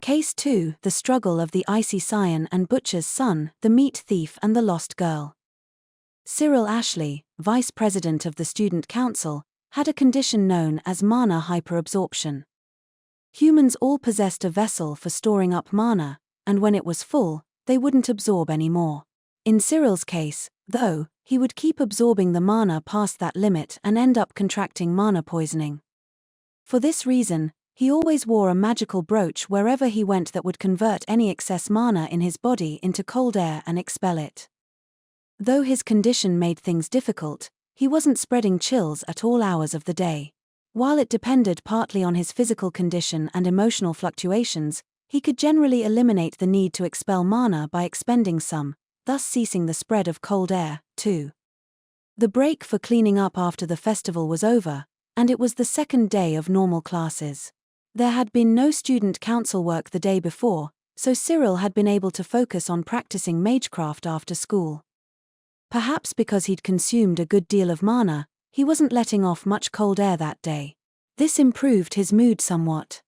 Case 2, The Struggle of the Icy Scion and Butcher's Son, the Meat Thief and the Lost Girl. Cyril Ashley, vice president of the Student Council, had a condition known as mana hyperabsorption. Humans all possessed a vessel for storing up mana, and when it was full, they wouldn't absorb any more. In Cyril's case, though, he would keep absorbing the mana past that limit and end up contracting mana poisoning. For this reason, he always wore a magical brooch wherever he went that would convert any excess mana in his body into cold air and expel it. Though his condition made things difficult, he wasn't spreading chills at all hours of the day. While it depended partly on his physical condition and emotional fluctuations, he could generally eliminate the need to expel mana by expending some, thus ceasing the spread of cold air, too. The break for cleaning up after the festival was over, and it was the second day of normal classes. There had been no student council work the day before, so Cyril had been able to focus on practicing magecraft after school. Perhaps because he'd consumed a good deal of mana, he wasn't letting off much cold air that day. This improved his mood somewhat.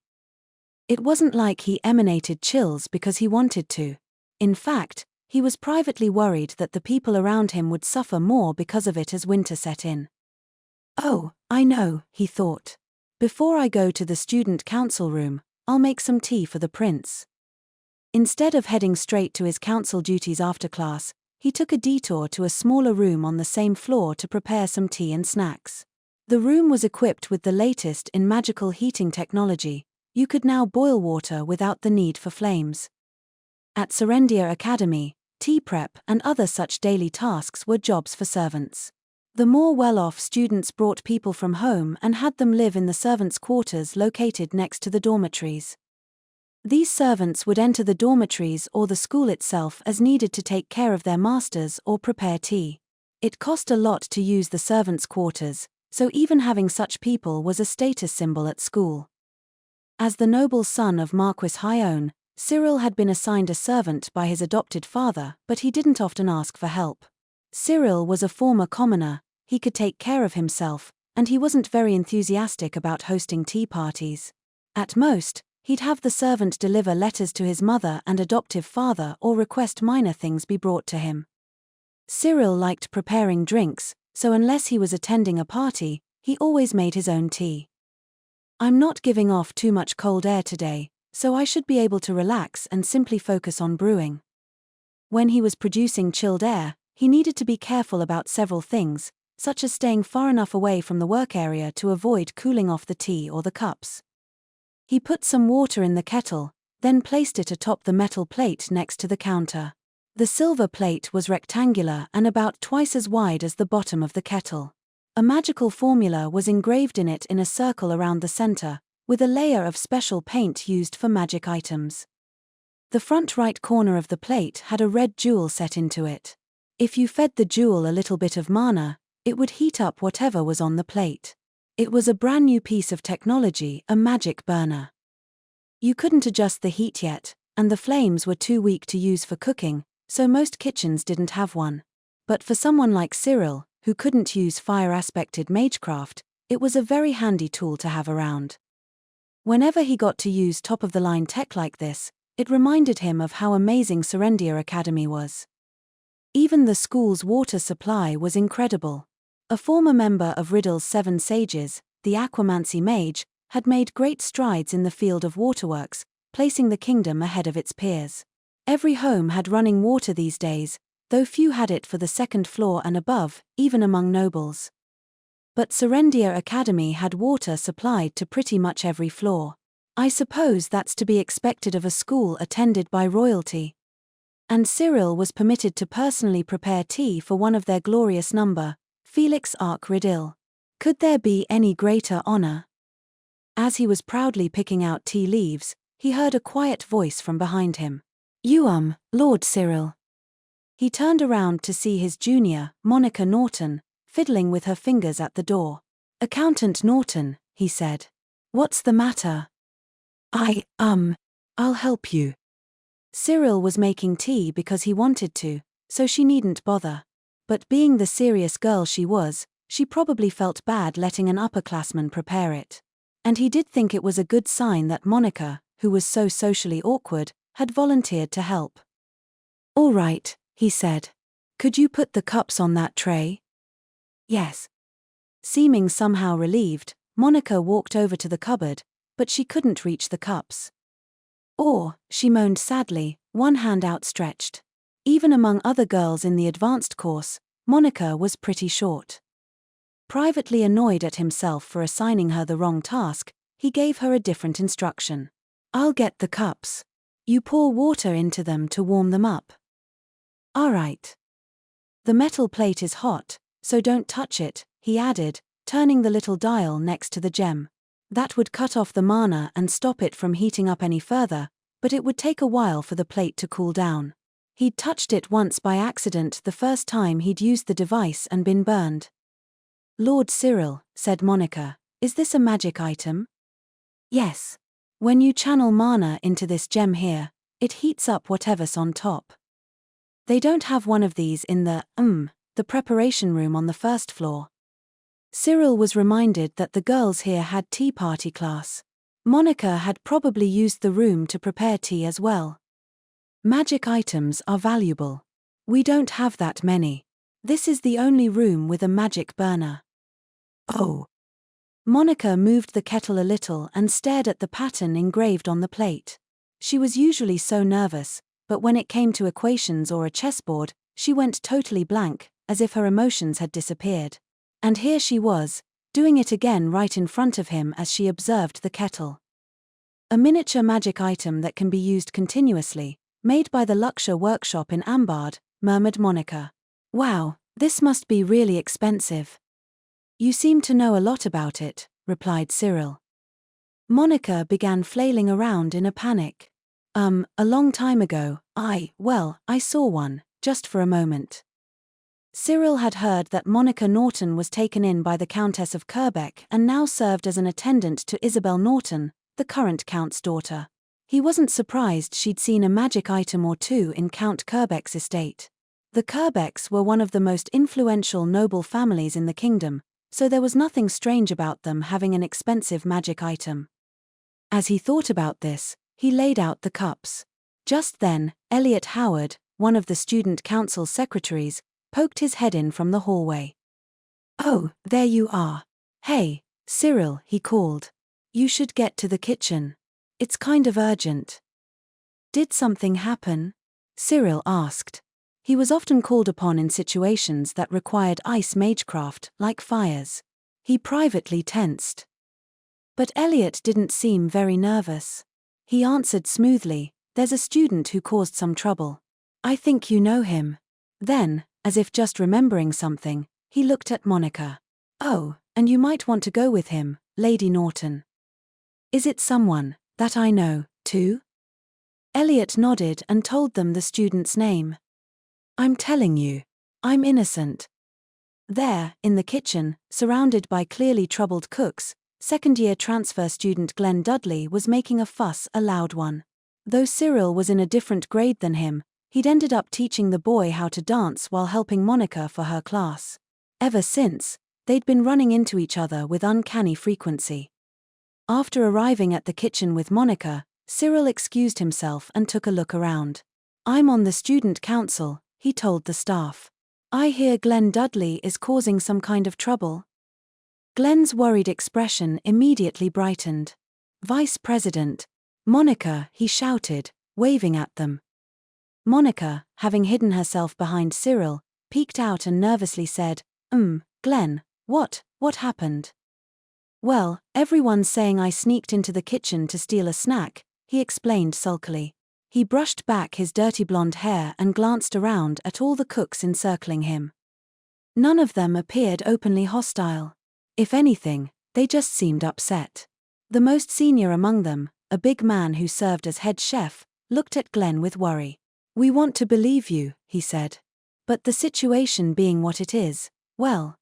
It wasn't like he emanated chills because he wanted to. In fact, he was privately worried that the people around him would suffer more because of it as winter set in. "Oh, I know," he thought. "Before I go to the student council room, I'll make some tea for the prince." Instead of heading straight to his council duties after class, he took a detour to a smaller room on the same floor to prepare some tea and snacks. The room was equipped with the latest in magical heating technology. You could now boil water without the need for flames. At Serendia Academy, tea prep and other such daily tasks were jobs for servants. The more well-off students brought people from home and had them live in the servants' quarters located next to the dormitories. These servants would enter the dormitories or the school itself as needed to take care of their masters or prepare tea. It cost a lot to use the servants' quarters, so even having such people was a status symbol at school. As the noble son of Marquis Hyone, Cyril had been assigned a servant by his adopted father, but he didn't often ask for help. Cyril was a former commoner, he could take care of himself, and he wasn't very enthusiastic about hosting tea parties. At most, he'd have the servant deliver letters to his mother and adoptive father or request minor things be brought to him. Cyril liked preparing drinks, so unless he was attending a party, he always made his own tea. "I'm not giving off too much cold air today, so I should be able to relax and simply focus on brewing." When he was producing chilled air, he needed to be careful about several things, such as staying far enough away from the work area to avoid cooling off the tea or the cups. He put some water in the kettle, then placed it atop the metal plate next to the counter. The silver plate was rectangular and about twice as wide as the bottom of the kettle. A magical formula was engraved in it in a circle around the center, with a layer of special paint used for magic items. The front right corner of the plate had a red jewel set into it. If you fed the jewel a little bit of mana, it would heat up whatever was on the plate. It was a brand new piece of technology, a magic burner. You couldn't adjust the heat yet, and the flames were too weak to use for cooking, so most kitchens didn't have one. But for someone like Cyril, who couldn't use fire-aspected magecraft, it was a very handy tool to have around. Whenever he got to use top-of-the-line tech like this, it reminded him of how amazing Serendia Academy was. Even the school's water supply was incredible. A former member of Riddle's 7 Sages, the Aquamancy Mage, had made great strides in the field of waterworks, placing the kingdom ahead of its peers. Every home had running water these days, though few had it for the second floor and above, even among nobles. But Serendia Academy had water supplied to pretty much every floor. I suppose that's to be expected of a school attended by royalty. And Cyril was permitted to personally prepare tea for one of their glorious number, Felix Arc Riddle. Could there be any greater honor? As he was proudly picking out tea leaves, he heard a quiet voice from behind him. "You Lord Cyril." He turned around to see his junior, Monica Norton, fiddling with her fingers at the door. "Accountant Norton," he said. "What's the matter?" I'll help you." Cyril was making tea because he wanted to, so she needn't bother. But being the serious girl she was, she probably felt bad letting an upperclassman prepare it. And he did think it was a good sign that Monica, who was so socially awkward, had volunteered to help. "All right," he said. "Could you put the cups on that tray?" "Yes." Seeming somehow relieved, Monica walked over to the cupboard, but she couldn't reach the cups. "Or," she moaned sadly, one hand outstretched. Even among other girls in the advanced course, Monica was pretty short. Privately annoyed at himself for assigning her the wrong task, he gave her a different instruction. "I'll get the cups. You pour water into them to warm them up." "All right." "The metal plate is hot, so don't touch it," he added, turning the little dial next to the gem. That would cut off the mana and stop it from heating up any further, but it would take a while for the plate to cool down. He'd touched it once by accident the first time he'd used the device and been burned. "Lord Cyril," said Monica, "is this a magic item?" "Yes. When you channel mana into this gem here, it heats up whatever's on top." "They don't have one of these in the preparation room on the first floor." Cyril was reminded that the girls here had tea party class. Monica had probably used the room to prepare tea as well. "Magic items are valuable. We don't have that many. This is the only room with a magic burner." "Oh." Monica moved the kettle a little and stared at the pattern engraved on the plate. She was usually so nervous, but when it came to equations or a chessboard, she went totally blank, as if her emotions had disappeared. And here she was, doing it again right in front of him as she observed the kettle. "A miniature magic item that can be used continuously, made by the Luxor workshop in Ambard," murmured Monica. "Wow, this must be really expensive." "You seem to know a lot about it," replied Cyril. Monica began flailing around in a panic. A long time ago, I saw one, just for a moment." Cyril had heard that Monica Norton was taken in by the Countess of Kerbeck and now served as an attendant to Isabel Norton, the current Count's daughter. He wasn't surprised she'd seen a magic item or two in Count Kerbeck's estate. The Kerbecks were one of the most influential noble families in the kingdom, so there was nothing strange about them having an expensive magic item. As he thought about this, he laid out the cups. Just then, Elliot Howard, one of the student council secretaries, poked his head in from the hallway. "Oh, there you are. Hey, Cyril," he called. "You should get to the kitchen. It's kind of urgent." "Did something happen?" Cyril asked. He was often called upon in situations that required ice magecraft, like fires. He privately tensed. But Elliot didn't seem very nervous. He answered smoothly, "There's a student who caused some trouble. I think you know him." Then, as if just remembering something, he looked at Monica. "Oh, and you might want to go with him, Lady Norton." "Is it someone that I know, too?" Elliot nodded and told them the student's name. "I'm telling you, I'm innocent." There, in the kitchen, surrounded by clearly troubled cooks, second-year transfer student Glenn Dudley was making a fuss, a loud one. Though Cyril was in a different grade than him, he'd ended up teaching the boy how to dance while helping Monica for her class. Ever since, they'd been running into each other with uncanny frequency. After arriving at the kitchen with Monica, Cyril excused himself and took a look around. "I'm on the student council," he told the staff. "I hear Glenn Dudley is causing some kind of trouble." Glenn's worried expression immediately brightened. "Vice President Monica," he shouted, waving at them. Monica, having hidden herself behind Cyril, peeked out and nervously said, Glenn, what happened?" "Well, everyone's saying I sneaked into the kitchen to steal a snack," he explained sulkily. He brushed back his dirty blonde hair and glanced around at all the cooks encircling him. None of them appeared openly hostile. If anything, they just seemed upset. The most senior among them, a big man who served as head chef, looked at Glenn with worry. "We want to believe you," he said. "But the situation being what it is, well."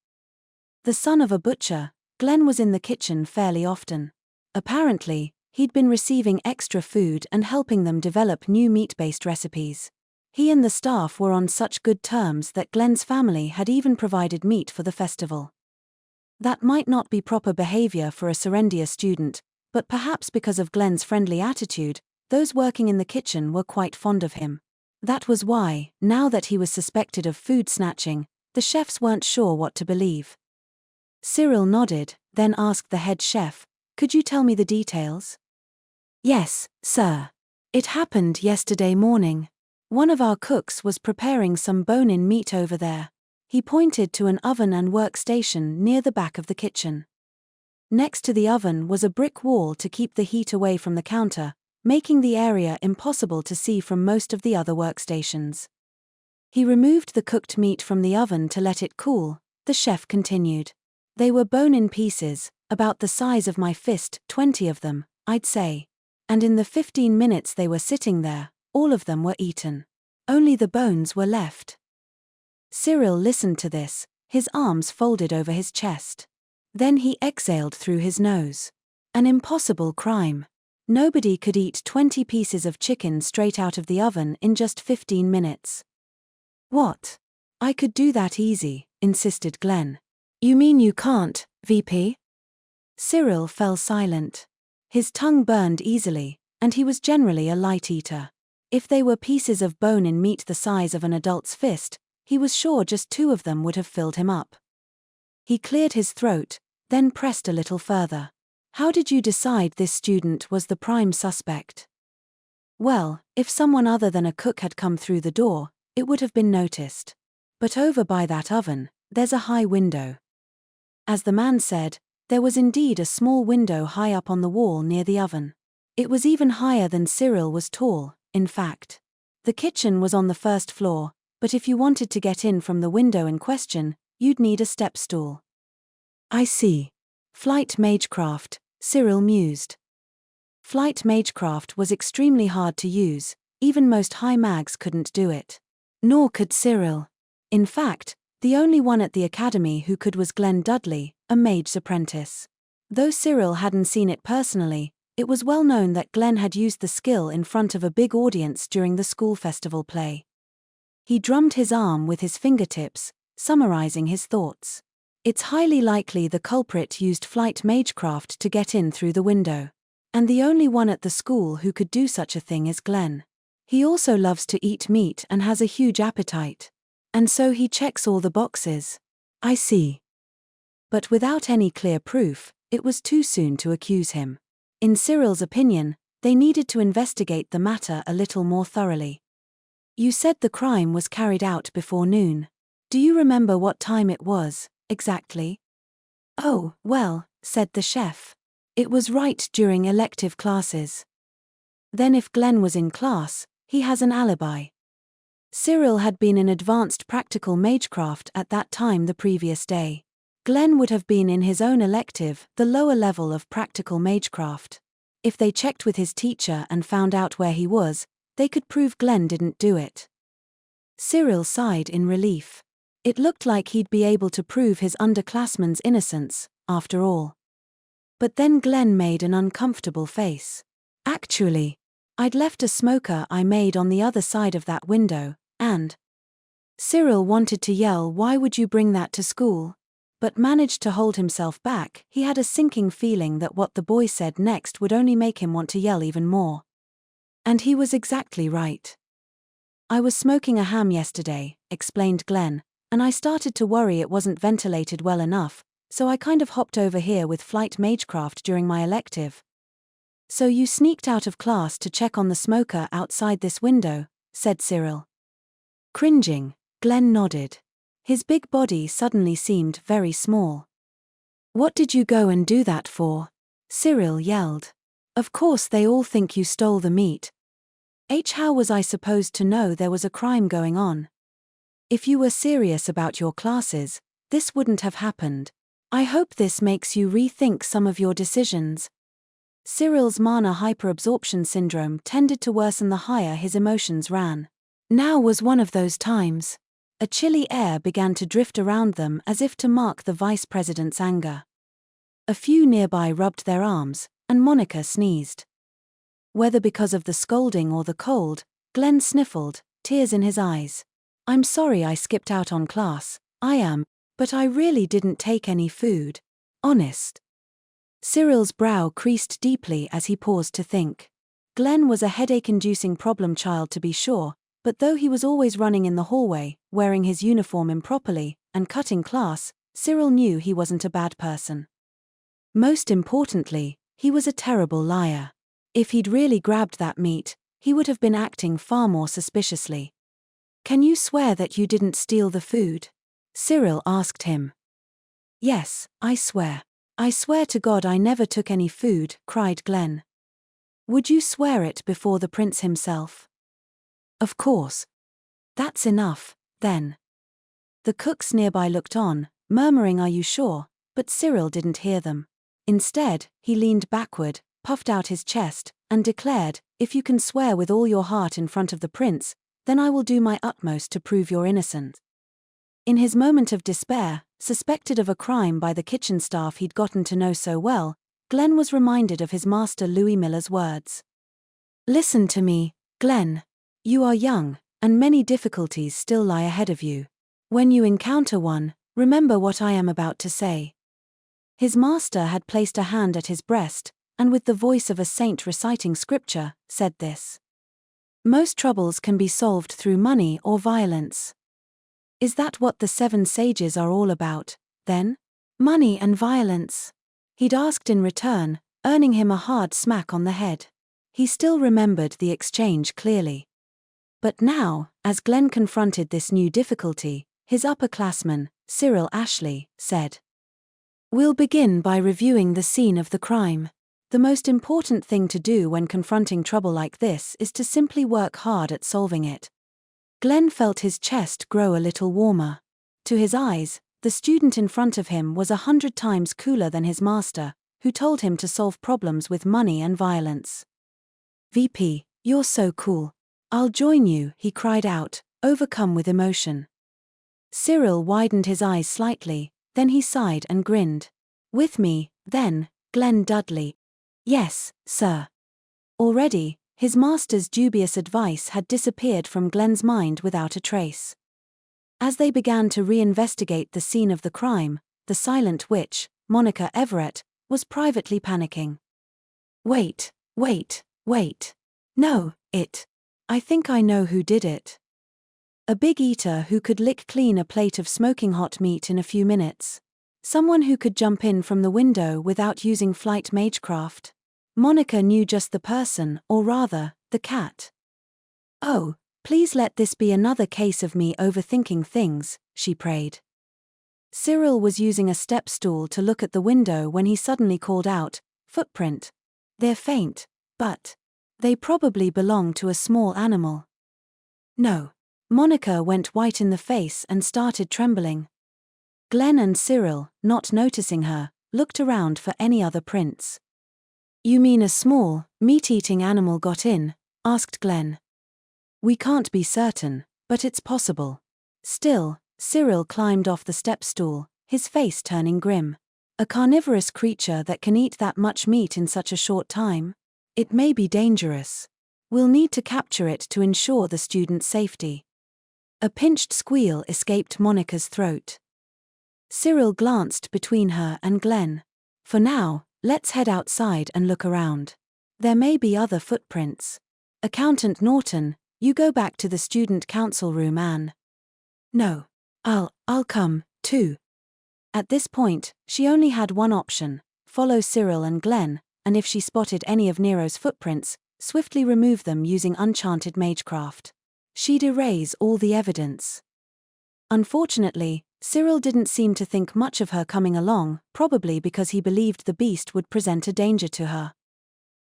The son of a butcher, Glenn was in the kitchen fairly often. Apparently, he'd been receiving extra food and helping them develop new meat-based recipes. He and the staff were on such good terms that Glenn's family had even provided meat for the festival. That might not be proper behavior for a Serendia student, but perhaps because of Glenn's friendly attitude, those working in the kitchen were quite fond of him. That was why, now that he was suspected of food snatching, the chefs weren't sure what to believe. Cyril nodded, then asked the head chef, "Could you tell me the details?" "Yes, sir. It happened yesterday morning. One of our cooks was preparing some bone-in meat over there." He pointed to an oven and workstation near the back of the kitchen. Next to the oven was a brick wall to keep the heat away from the counter, making the area impossible to see from most of the other workstations. He removed the cooked meat from the oven to let it cool, the chef continued. "They were bone-in pieces, about the size of my fist, 20 of them, I'd say. And in the 15 minutes they were sitting there, all of them were eaten. Only the bones were left." Cyril listened to this, his arms folded over his chest. Then he exhaled through his nose. An impossible crime. Nobody could eat 20 pieces of chicken straight out of the oven in just 15 minutes. "What? I could do that easy," insisted Glenn. "You mean you can't, VP?" Cyril fell silent. His tongue burned easily, and he was generally a light eater. If they were pieces of bone-in meat the size of an adult's fist, he was sure just 2 of them would have filled him up. He cleared his throat, then pressed a little further. "How did you decide this student was the prime suspect?" "Well, if someone other than a cook had come through the door, it would have been noticed. But over by that oven, there's a high window." As the man said, there was indeed a small window high up on the wall near the oven. It was even higher than Cyril was tall, in fact. The kitchen was on the first floor, but if you wanted to get in from the window in question, you'd need a step stool. "I see. Flight magecraft," Cyril mused. Flight magecraft was extremely hard to use, even most high mags couldn't do it. Nor could Cyril. In fact, the only one at the academy who could was Glenn Dudley, a mage's apprentice. Though Cyril hadn't seen it personally, it was well known that Glenn had used the skill in front of a big audience during the school festival play. He drummed his arm with his fingertips, summarizing his thoughts. "It's highly likely the culprit used flight magecraft to get in through the window. And the only one at the school who could do such a thing is Glenn. He also loves to eat meat and has a huge appetite. And so he checks all the boxes." "I see." But without any clear proof, it was too soon to accuse him. In Cyril's opinion, they needed to investigate the matter a little more thoroughly. "You said the crime was carried out before noon. Do you remember what time it was, exactly?" "Oh, well," said the chef. "It was right during elective classes." Then if Glenn was in class, he has an alibi. Cyril had been in advanced practical magecraft at that time the previous day. Glenn would have been in his own elective, the lower level of practical magecraft. If they checked with his teacher and found out where he was, they could prove Glenn didn't do it. Cyril sighed in relief. It looked like he'd be able to prove his underclassman's innocence, after all. But then Glenn made an uncomfortable face. "Actually, I'd left a smoker I made on the other side of that window, and..." Cyril wanted to yell, "Why would you bring that to school?" but managed to hold himself back. He had a sinking feeling that what the boy said next would only make him want to yell even more. And he was exactly right. "I was smoking a ham yesterday," explained Glenn, "and I started to worry it wasn't ventilated well enough, so I kind of hopped over here with flight magecraft during my elective." "So you sneaked out of class to check on the smoker outside this window," said Cyril. Cringing, Glenn nodded. His big body suddenly seemed very small. "What did you go and do that for?" Cyril yelled. "Of course they all think you stole the meat. How was I supposed to know there was a crime going on? If you were serious about your classes, this wouldn't have happened. I hope this makes you rethink some of your decisions." Cyril's mana hyperabsorption syndrome tended to worsen the higher his emotions ran. Now was one of those times. A chilly air began to drift around them as if to mark the vice president's anger. A few nearby rubbed their arms, and Monica sneezed. Whether because of the scolding or the cold, Glenn sniffled, tears in his eyes. "I'm sorry I skipped out on class, but I really didn't take any food. Honest." Cyril's brow creased deeply as he paused to think. Glenn was a headache-inducing problem child to be sure, but though he was always running in the hallway, wearing his uniform improperly, and cutting class, Cyril knew he wasn't a bad person. Most importantly, he was a terrible liar. If he'd really grabbed that meat, he would have been acting far more suspiciously. "Can you swear that you didn't steal the food?" Cyril asked him. "Yes, I swear. I swear to God I never took any food," cried Glenn. "Would you swear it before the prince himself?" "Of course." "That's enough, then." The cooks nearby looked on, murmuring "Are you sure?" but Cyril didn't hear them. Instead, he leaned backward, puffed out his chest, and declared, "If you can swear with all your heart in front of the prince, then I will do my utmost to prove you're innocent." In his moment of despair, suspected of a crime by the kitchen staff he'd gotten to know so well, Glenn was reminded of his master Louis Miller's words. "Listen to me, Glenn. You are young, and many difficulties still lie ahead of you. When you encounter one, remember what I am about to say." His master had placed a hand at his breast, and with the voice of a saint reciting scripture, said this. "Most troubles can be solved through money or violence." Is that what the 7 sages are all about, then? Money and violence? He'd asked in return, earning him a hard smack on the head. He still remembered the exchange clearly. But now, as Glenn confronted this new difficulty, his upperclassman, Cyril Ashley, said, "We'll begin by reviewing the scene of the crime. The most important thing to do when confronting trouble like this is to simply work hard at solving it." Glenn felt his chest grow a little warmer. To his eyes, the student in front of him was 100 times cooler than his master, who told him to solve problems with money and violence. "VP, you're so cool. I'll join you," he cried out, overcome with emotion. Cyril widened his eyes slightly, then he sighed and grinned. "With me, then, Glenn Dudley." "Yes, sir." Already, his master's dubious advice had disappeared from Glenn's mind without a trace. As they began to reinvestigate the scene of the crime, the silent witch, Monica Everett, was privately panicking. Wait. No, I think I know who did it." A big eater who could lick clean a plate of smoking hot meat in a few minutes. Someone who could jump in from the window without using flight magecraft. Monica knew just the person, or rather, the cat. "Oh, please let this be another case of me overthinking things," she prayed. Cyril was using a step stool to look at the window when he suddenly called out, "Footprint. They're faint, but they probably belong to a small animal." "No." Monica went white in the face and started trembling. Glenn and Cyril, not noticing her, looked around for any other prints. "You mean a small, meat-eating animal got in?" asked Glenn. "We can't be certain, but it's possible." Still, Cyril climbed off the step stool, his face turning grim. "A carnivorous creature that can eat that much meat in such a short time? It may be dangerous. We'll need to capture it to ensure the student's safety." A pinched squeal escaped Monica's throat. Cyril glanced between her and Glenn. "For now, let's head outside and look around. There may be other footprints. Accountant Norton, you go back to the student council room, Anne." "No. I'll come, too." At this point, she only had one option: follow Cyril and Glenn, and if she spotted any of Nero's footprints, swiftly remove them using unchanted magecraft. She'd erase all the evidence. Unfortunately, Cyril didn't seem to think much of her coming along, probably because he believed the beast would present a danger to her.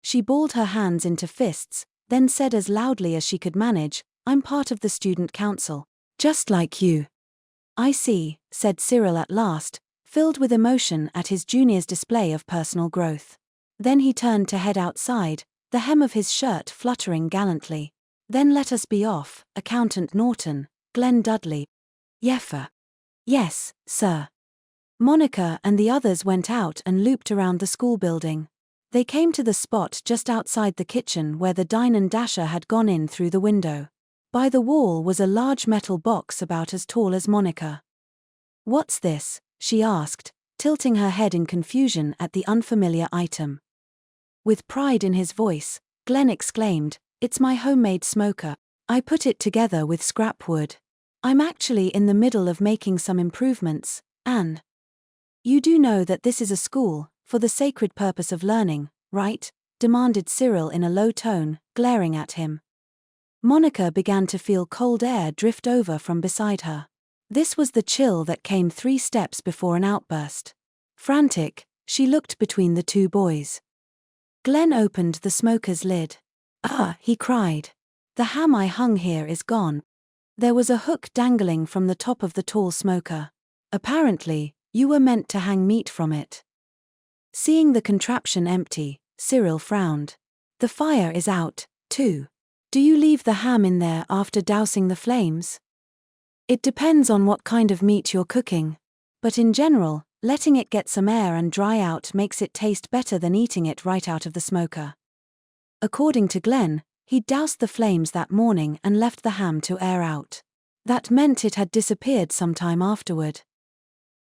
She balled her hands into fists, then said as loudly as she could manage, "I'm part of the student council. Just like you." "I see," said Cyril at last, filled with emotion at his junior's display of personal growth. Then he turned to head outside, the hem of his shirt fluttering gallantly. "Then let us be off, Accountant Norton, Glenn Dudley." "Yeffa." "Yes, sir." Monica and the others went out and looped around the school building. They came to the spot just outside the kitchen where the Dine and Dasher had gone in through the window. By the wall was a large metal box about as tall as Monica. "What's this?" she asked, tilting her head in confusion at the unfamiliar item. With pride in his voice, Glenn exclaimed, "It's my homemade smoker. I put it together with scrap wood. I'm actually in the middle of making some improvements, Anne. You do know that this is a school, for the sacred purpose of learning, right?" demanded Cyril in a low tone, glaring at him. Monica began to feel cold air drift over from beside her. This was the chill that came 3 steps before an outburst. Frantic, she looked between the 2 boys. Glenn opened the smoker's lid. "Ah," he cried. "The ham I hung here is gone." There was a hook dangling from the top of the tall smoker. "Apparently, you were meant to hang meat from it." Seeing the contraption empty, Cyril frowned. "The fire is out, too. Do you leave the ham in there after dousing the flames?" "It depends on what kind of meat you're cooking. But in general, letting it get some air and dry out makes it taste better than eating it right out of the smoker." According to Glenn, he'd doused the flames that morning and left the ham to air out. That meant it had disappeared sometime afterward.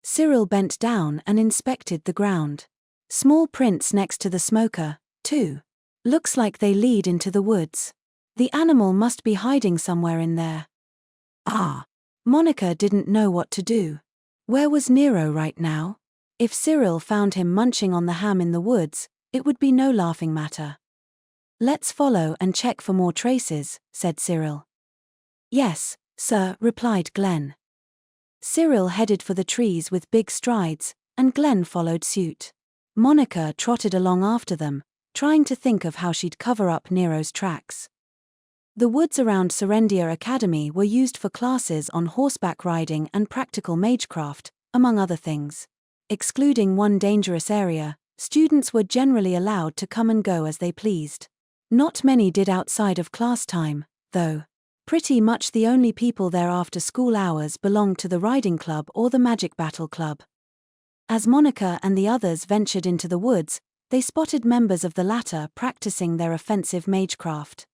Cyril bent down and inspected the ground. Small prints next to the smoker, too. "Looks like they lead into the woods. The animal must be hiding somewhere in there." Ah! Monica didn't know what to do. Where was Nero right now? If Cyril found him munching on the ham in the woods, it would be no laughing matter. "Let's follow and check for more traces," said Cyril. "Yes, sir," replied Glenn. Cyril headed for the trees with big strides, and Glenn followed suit. Monica trotted along after them, trying to think of how she'd cover up Nero's tracks. The woods around Serendia Academy were used for classes on horseback riding and practical magecraft, among other things. Excluding one dangerous area, students were generally allowed to come and go as they pleased. Not many did outside of class time, though. Pretty much the only people there after school hours belonged to the riding club or the magic battle club. As Monica and the others ventured into the woods, they spotted members of the latter practicing their offensive magecraft.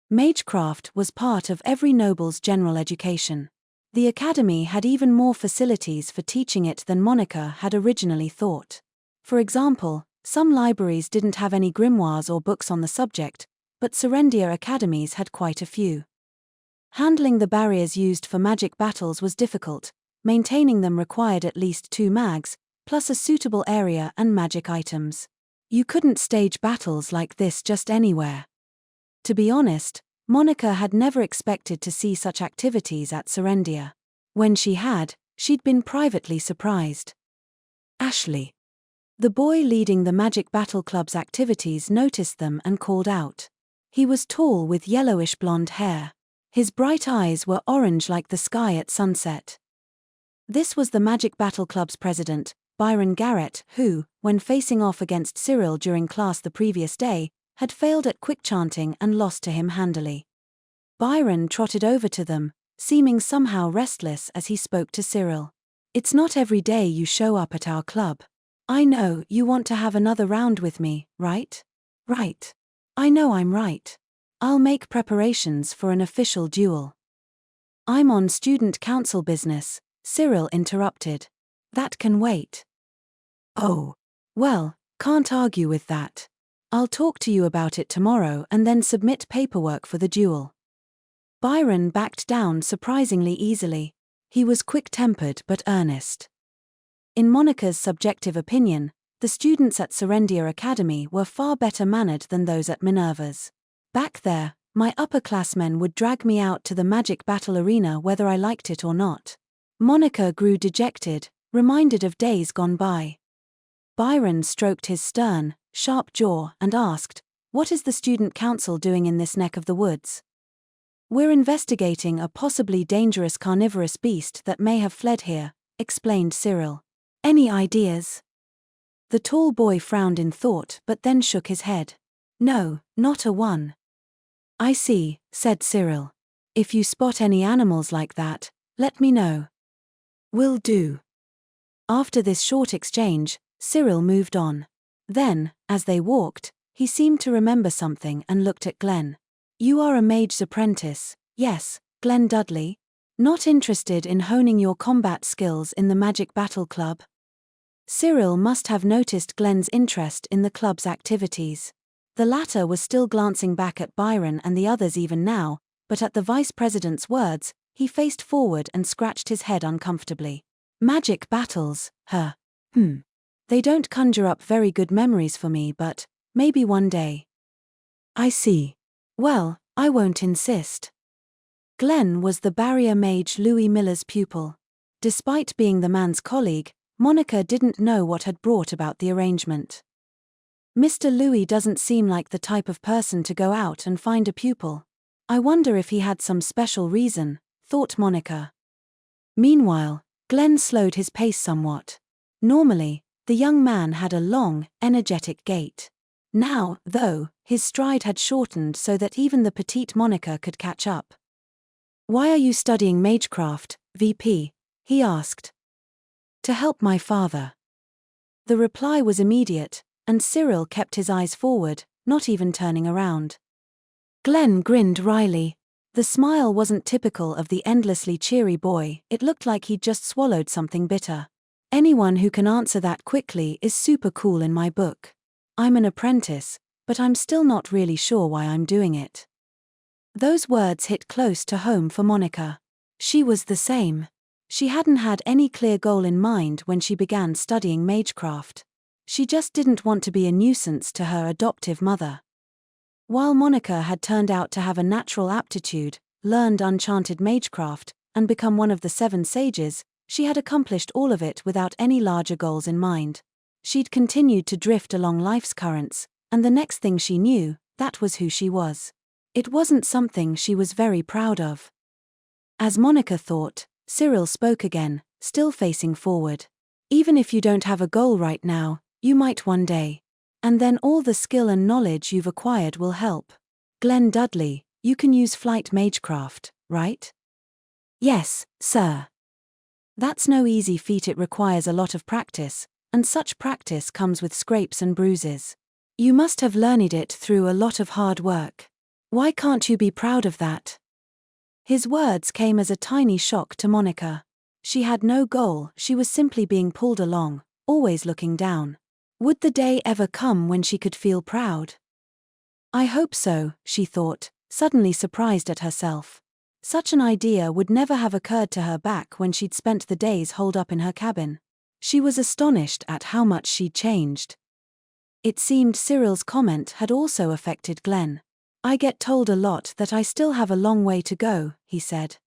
Magecraft was part of every noble's general education. The academy had even more facilities for teaching it than Monica had originally thought. For example, some libraries didn't have any grimoires or books on the subject, but Serendia academies had quite a few. Handling the barriers used for magic battles was difficult. Maintaining them required at least 2 mags, plus a suitable area and magic items. You couldn't stage battles like this just anywhere. To be honest, Monica had never expected to see such activities at Serendia. When she had, she'd been privately surprised. Ashley. The boy leading the Magic Battle Club's activities noticed them and called out. He was tall with yellowish blonde hair. His bright eyes were orange like the sky at sunset. This was the Magic Battle Club's president, Byron Garrett, who, when facing off against Cyril during class the previous day, had failed at quick chanting and lost to him handily. Byron trotted over to them, seeming somehow restless as he spoke to Cyril. "It's not every day you show up at our club. I know you want to have another round with me, right?" "Right. I know I'm right. I'll make preparations for an official duel." "I'm on student council business," Cyril interrupted. "That can wait." "Oh. Well, can't argue with that. I'll talk to you about it tomorrow and then submit paperwork for the duel." Byron backed down surprisingly easily. He was quick-tempered but earnest. In Monica's subjective opinion, the students at Serendia Academy were far better mannered than those at Minerva's. "Back there, my upperclassmen would drag me out to the magic battle arena whether I liked it or not." Monica grew dejected, reminded of days gone by. Byron stroked his stern, sharp jaw and asked, "What is the student council doing in this neck of the woods?" "We're investigating a possibly dangerous carnivorous beast that may have fled here," explained Cyril. "Any ideas?" The tall boy frowned in thought but then shook his head. "No, not a one." "I see," said Cyril. "If you spot any animals like that, let me know." "Will do." After this short exchange, Cyril moved on. Then, as they walked, he seemed to remember something and looked at Glenn. "You are a mage's apprentice, yes, Glenn Dudley? Not interested in honing your combat skills in the Magic Battle Club?" Cyril must have noticed Glenn's interest in the club's activities. The latter was still glancing back at Byron and the others even now, but at the vice president's words, he faced forward and scratched his head uncomfortably. Magic battles, They don't conjure up very good memories for me, but maybe one day. I see. Well, I won't insist. Glenn was the barrier mage Louis Miller's pupil. Despite being the man's colleague, Monica didn't know what had brought about the arrangement. Mr. Louis doesn't seem like the type of person to go out and find a pupil. I wonder if he had some special reason, thought Monica. Meanwhile, Glenn slowed his pace somewhat. Normally, the young man had a long, energetic gait. Now, though, his stride had shortened so that even the petite Monica could catch up. Why are you studying magecraft, VP? He asked. To help my father. The reply was immediate, and Cyril kept his eyes forward, not even turning around. Glenn grinned wryly. The smile wasn't typical of the endlessly cheery boy, it looked like he'd just swallowed something bitter. Anyone who can answer that quickly is super cool in my book. I'm an apprentice, but I'm still not really sure why I'm doing it. Those words hit close to home for Monica. She was the same. She hadn't had any clear goal in mind when she began studying magecraft. She just didn't want to be a nuisance to her adoptive mother. While Monica had turned out to have a natural aptitude, learned enchanted magecraft, and become one of the 7 sages, she had accomplished all of it without any larger goals in mind. She'd continued to drift along life's currents, and the next thing she knew, that was who she was. It wasn't something she was very proud of. As Monica thought, Cyril spoke again, still facing forward. Even if you don't have a goal right now, you might one day. And then all the skill and knowledge you've acquired will help. Glenn Dudley, you can use flight magecraft, right? Yes, sir. That's no easy feat, it requires a lot of practice, and such practice comes with scrapes and bruises. You must have learned it through a lot of hard work. Why can't you be proud of that? His words came as a tiny shock to Monica. She had no goal, she was simply being pulled along, always looking down. Would the day ever come when she could feel proud? I hope so, she thought, suddenly surprised at herself. Such an idea would never have occurred to her back when she'd spent the days holed up in her cabin. She was astonished at how much she'd changed. It seemed Cyril's comment had also affected Glenn. I get told a lot that I still have a long way to go, he said.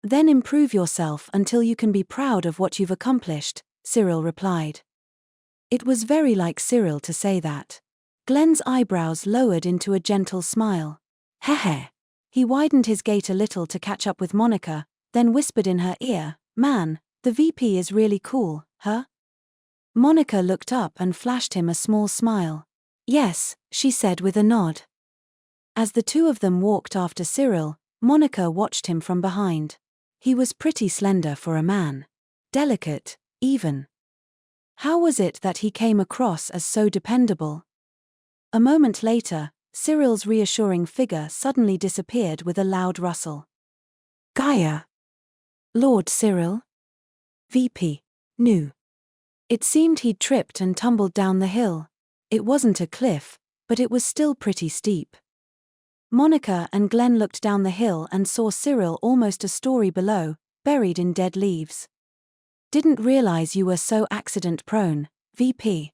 Then improve yourself until you can be proud of what you've accomplished, Cyril replied. It was very like Cyril to say that. Glenn's eyebrows lowered into a gentle smile. Heh. He widened his gait a little to catch up with Monica, then whispered in her ear, Man, the VP is really cool, huh? Monica looked up and flashed him a small smile. Yes, she said with a nod. As the two of them walked after Cyril, Monica watched him from behind. He was pretty slender for a man. Delicate, even. How was it that he came across as so dependable? A moment later, Cyril's reassuring figure suddenly disappeared with a loud rustle. Gaia! Lord Cyril? VP. Knew. It seemed he'd tripped and tumbled down the hill. It wasn't a cliff, but it was still pretty steep. Monica and Glenn looked down the hill and saw Cyril almost a story below, buried in dead leaves. Didn't realize you were so accident-prone, VP.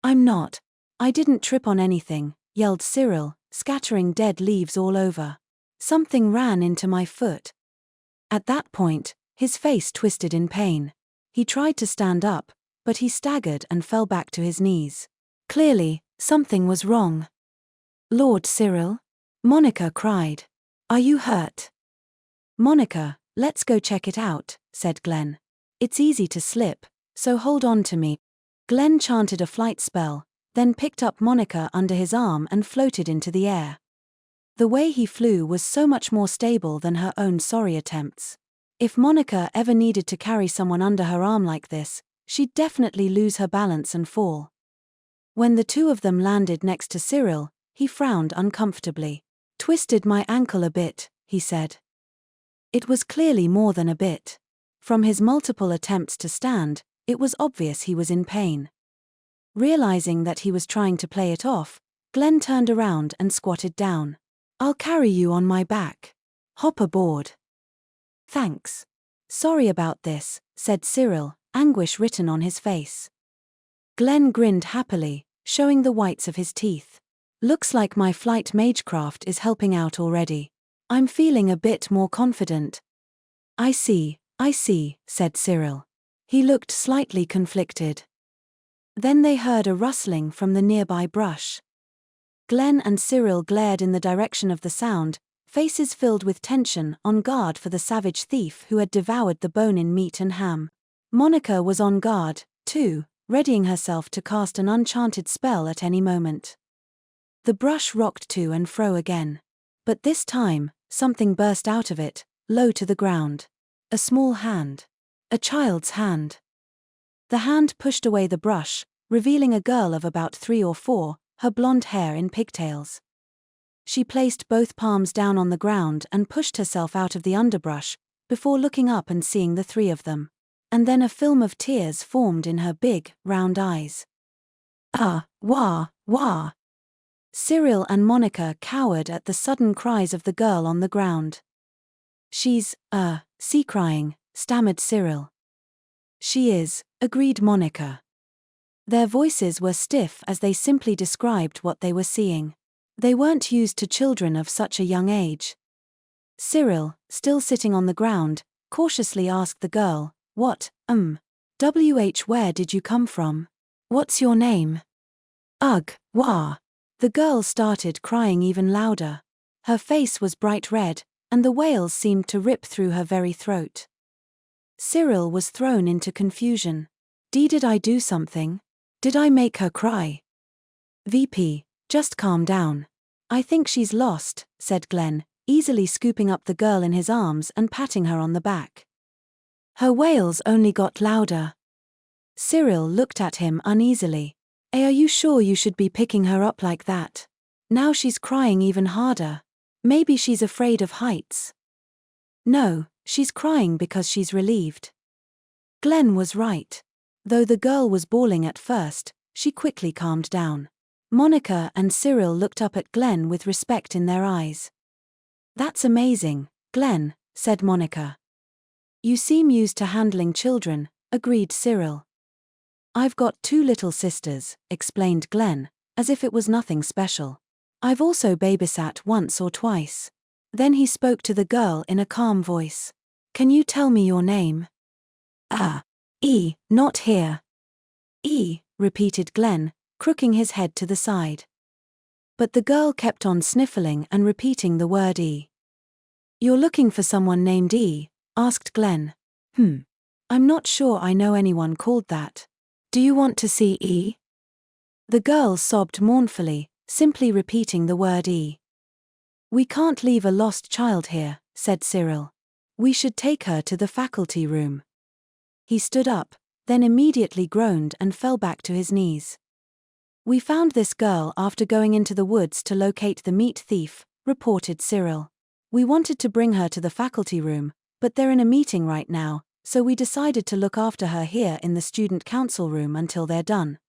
I'm not. I didn't trip on anything, yelled Cyril, scattering dead leaves all over. Something ran into my foot. At that point, his face twisted in pain. He tried to stand up, but he staggered and fell back to his knees. Clearly, something was wrong. Lord Cyril? Monica cried. Are you hurt? Monica, let's go check it out, said Glenn. It's easy to slip, so hold on to me. Glenn chanted a flight spell, then picked up Monica under his arm and floated into the air. The way he flew was so much more stable than her own sorry attempts. If Monica ever needed to carry someone under her arm like this, she'd definitely lose her balance and fall. When the two of them landed next to Cyril, he frowned uncomfortably. Twisted my ankle a bit, he said. It was clearly more than a bit. From his multiple attempts to stand, It was obvious he was in pain. Realizing that he was trying to play it off, Glenn turned around and squatted down. "I'll carry you on my back. Hop aboard." "Thanks. Sorry about this," said Cyril, anguish written on his face. Glenn grinned happily, showing the whites of his teeth. "Looks like my flight magecraft is helping out already. I'm feeling a bit more confident." I see, said Cyril. He looked slightly conflicted. Then they heard a rustling from the nearby brush. Glenn and Cyril glared in the direction of the sound, faces filled with tension, on guard for the savage thief who had devoured the bone-in meat and ham. Monica was on guard, too, readying herself to cast an enchanted spell at any moment. The brush rocked to and fro again. But this time, something burst out of it, low to the ground. A small hand. A child's hand. The hand pushed away the brush, revealing a girl of about 3 or 4, her blonde hair in pigtails. She placed both palms down on the ground and pushed herself out of the underbrush, before looking up and seeing the 3 of them. And then a film of tears formed in her big, round eyes. Wah. Cyril and Monica cowered at the sudden cries of the girl on the ground. "She's, crying," stammered Cyril. "She is," agreed Monica. Their voices were stiff as they simply described what they were seeing. They weren't used to children of such a young age. Cyril, still sitting on the ground, cautiously asked the girl, "What, where did you come from? What's your name?" Wah. The girl started crying even louder. Her face was bright red, and the wails seemed to rip through her very throat. Cyril was thrown into confusion. Did I do something? Did I make her cry?" "VP, just calm down. I think she's lost," said Glenn, easily scooping up the girl in his arms and patting her on the back. Her wails only got louder. Cyril looked at him uneasily. "Are you sure you should be picking her up like that? Now she's crying even harder. Maybe she's afraid of heights." "No, she's crying because she's relieved." Glenn was right. Though the girl was bawling at first, she quickly calmed down. Monica and Cyril looked up at Glenn with respect in their eyes. "That's amazing, Glenn," said Monica. "You seem used to handling children," agreed Cyril. "I've got 2 little sisters," explained Glenn, as if it was nothing special. "I've also babysat once or twice." Then he spoke to the girl in a calm voice. "Can you tell me your name?" Not here." Repeated Glenn, crooking his head to the side. But the girl kept on sniffling and repeating the word E. "You're looking for someone named E?" asked Glenn. I'm not sure I know anyone called that. Do you want to see E?" The girl sobbed mournfully, simply repeating the word E. "We can't leave a lost child here," said Cyril. "We should take her to the faculty room." He stood up, then immediately groaned and fell back to his knees. "We found this girl after going into the woods to locate the meat thief," reported Cyril. "We wanted to bring her to the faculty room, but they're in a meeting right now, so we decided to look after her here in the student council room until they're done."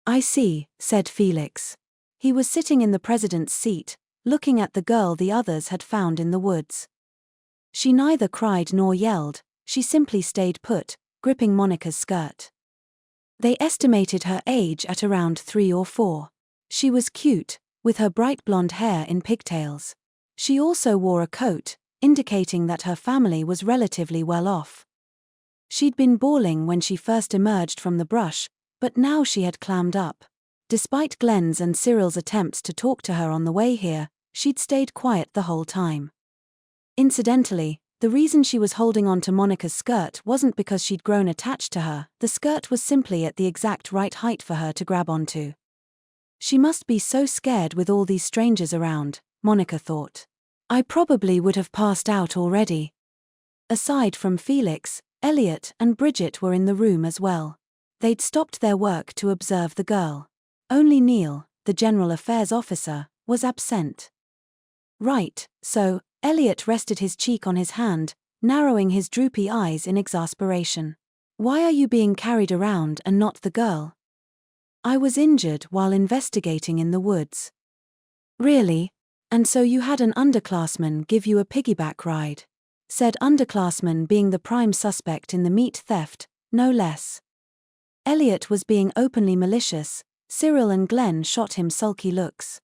"I see," said Felix. He was sitting in the president's seat, looking at the girl the others had found in the woods. She neither cried nor yelled, she simply stayed put, gripping Monica's skirt. They estimated her age at around 3 or 4. She was cute, with her bright blonde hair in pigtails. She also wore a coat, indicating that her family was relatively well off. She'd been bawling when she first emerged from the brush, but now she had clammed up. Despite Glenn's and Cyril's attempts to talk to her on the way here, she'd stayed quiet the whole time. Incidentally, the reason she was holding on to Monica's skirt wasn't because she'd grown attached to her, the skirt was simply at the exact right height for her to grab onto. She must be so scared with all these strangers around, Monica thought. I probably would have passed out already. Aside from Felix, Elliot and Bridget were in the room as well. They'd stopped their work to observe the girl. Only Neil, the general affairs officer, was absent. Right, so, Elliot rested his cheek on his hand, narrowing his droopy eyes in exasperation. Why are you being carried around and not the girl? I was injured while investigating in the woods. Really? And so you had an underclassman give you a piggyback ride? Said underclassman being the prime suspect in the meat theft, no less. Elliot was being openly malicious. Cyril and Glenn shot him sulky looks.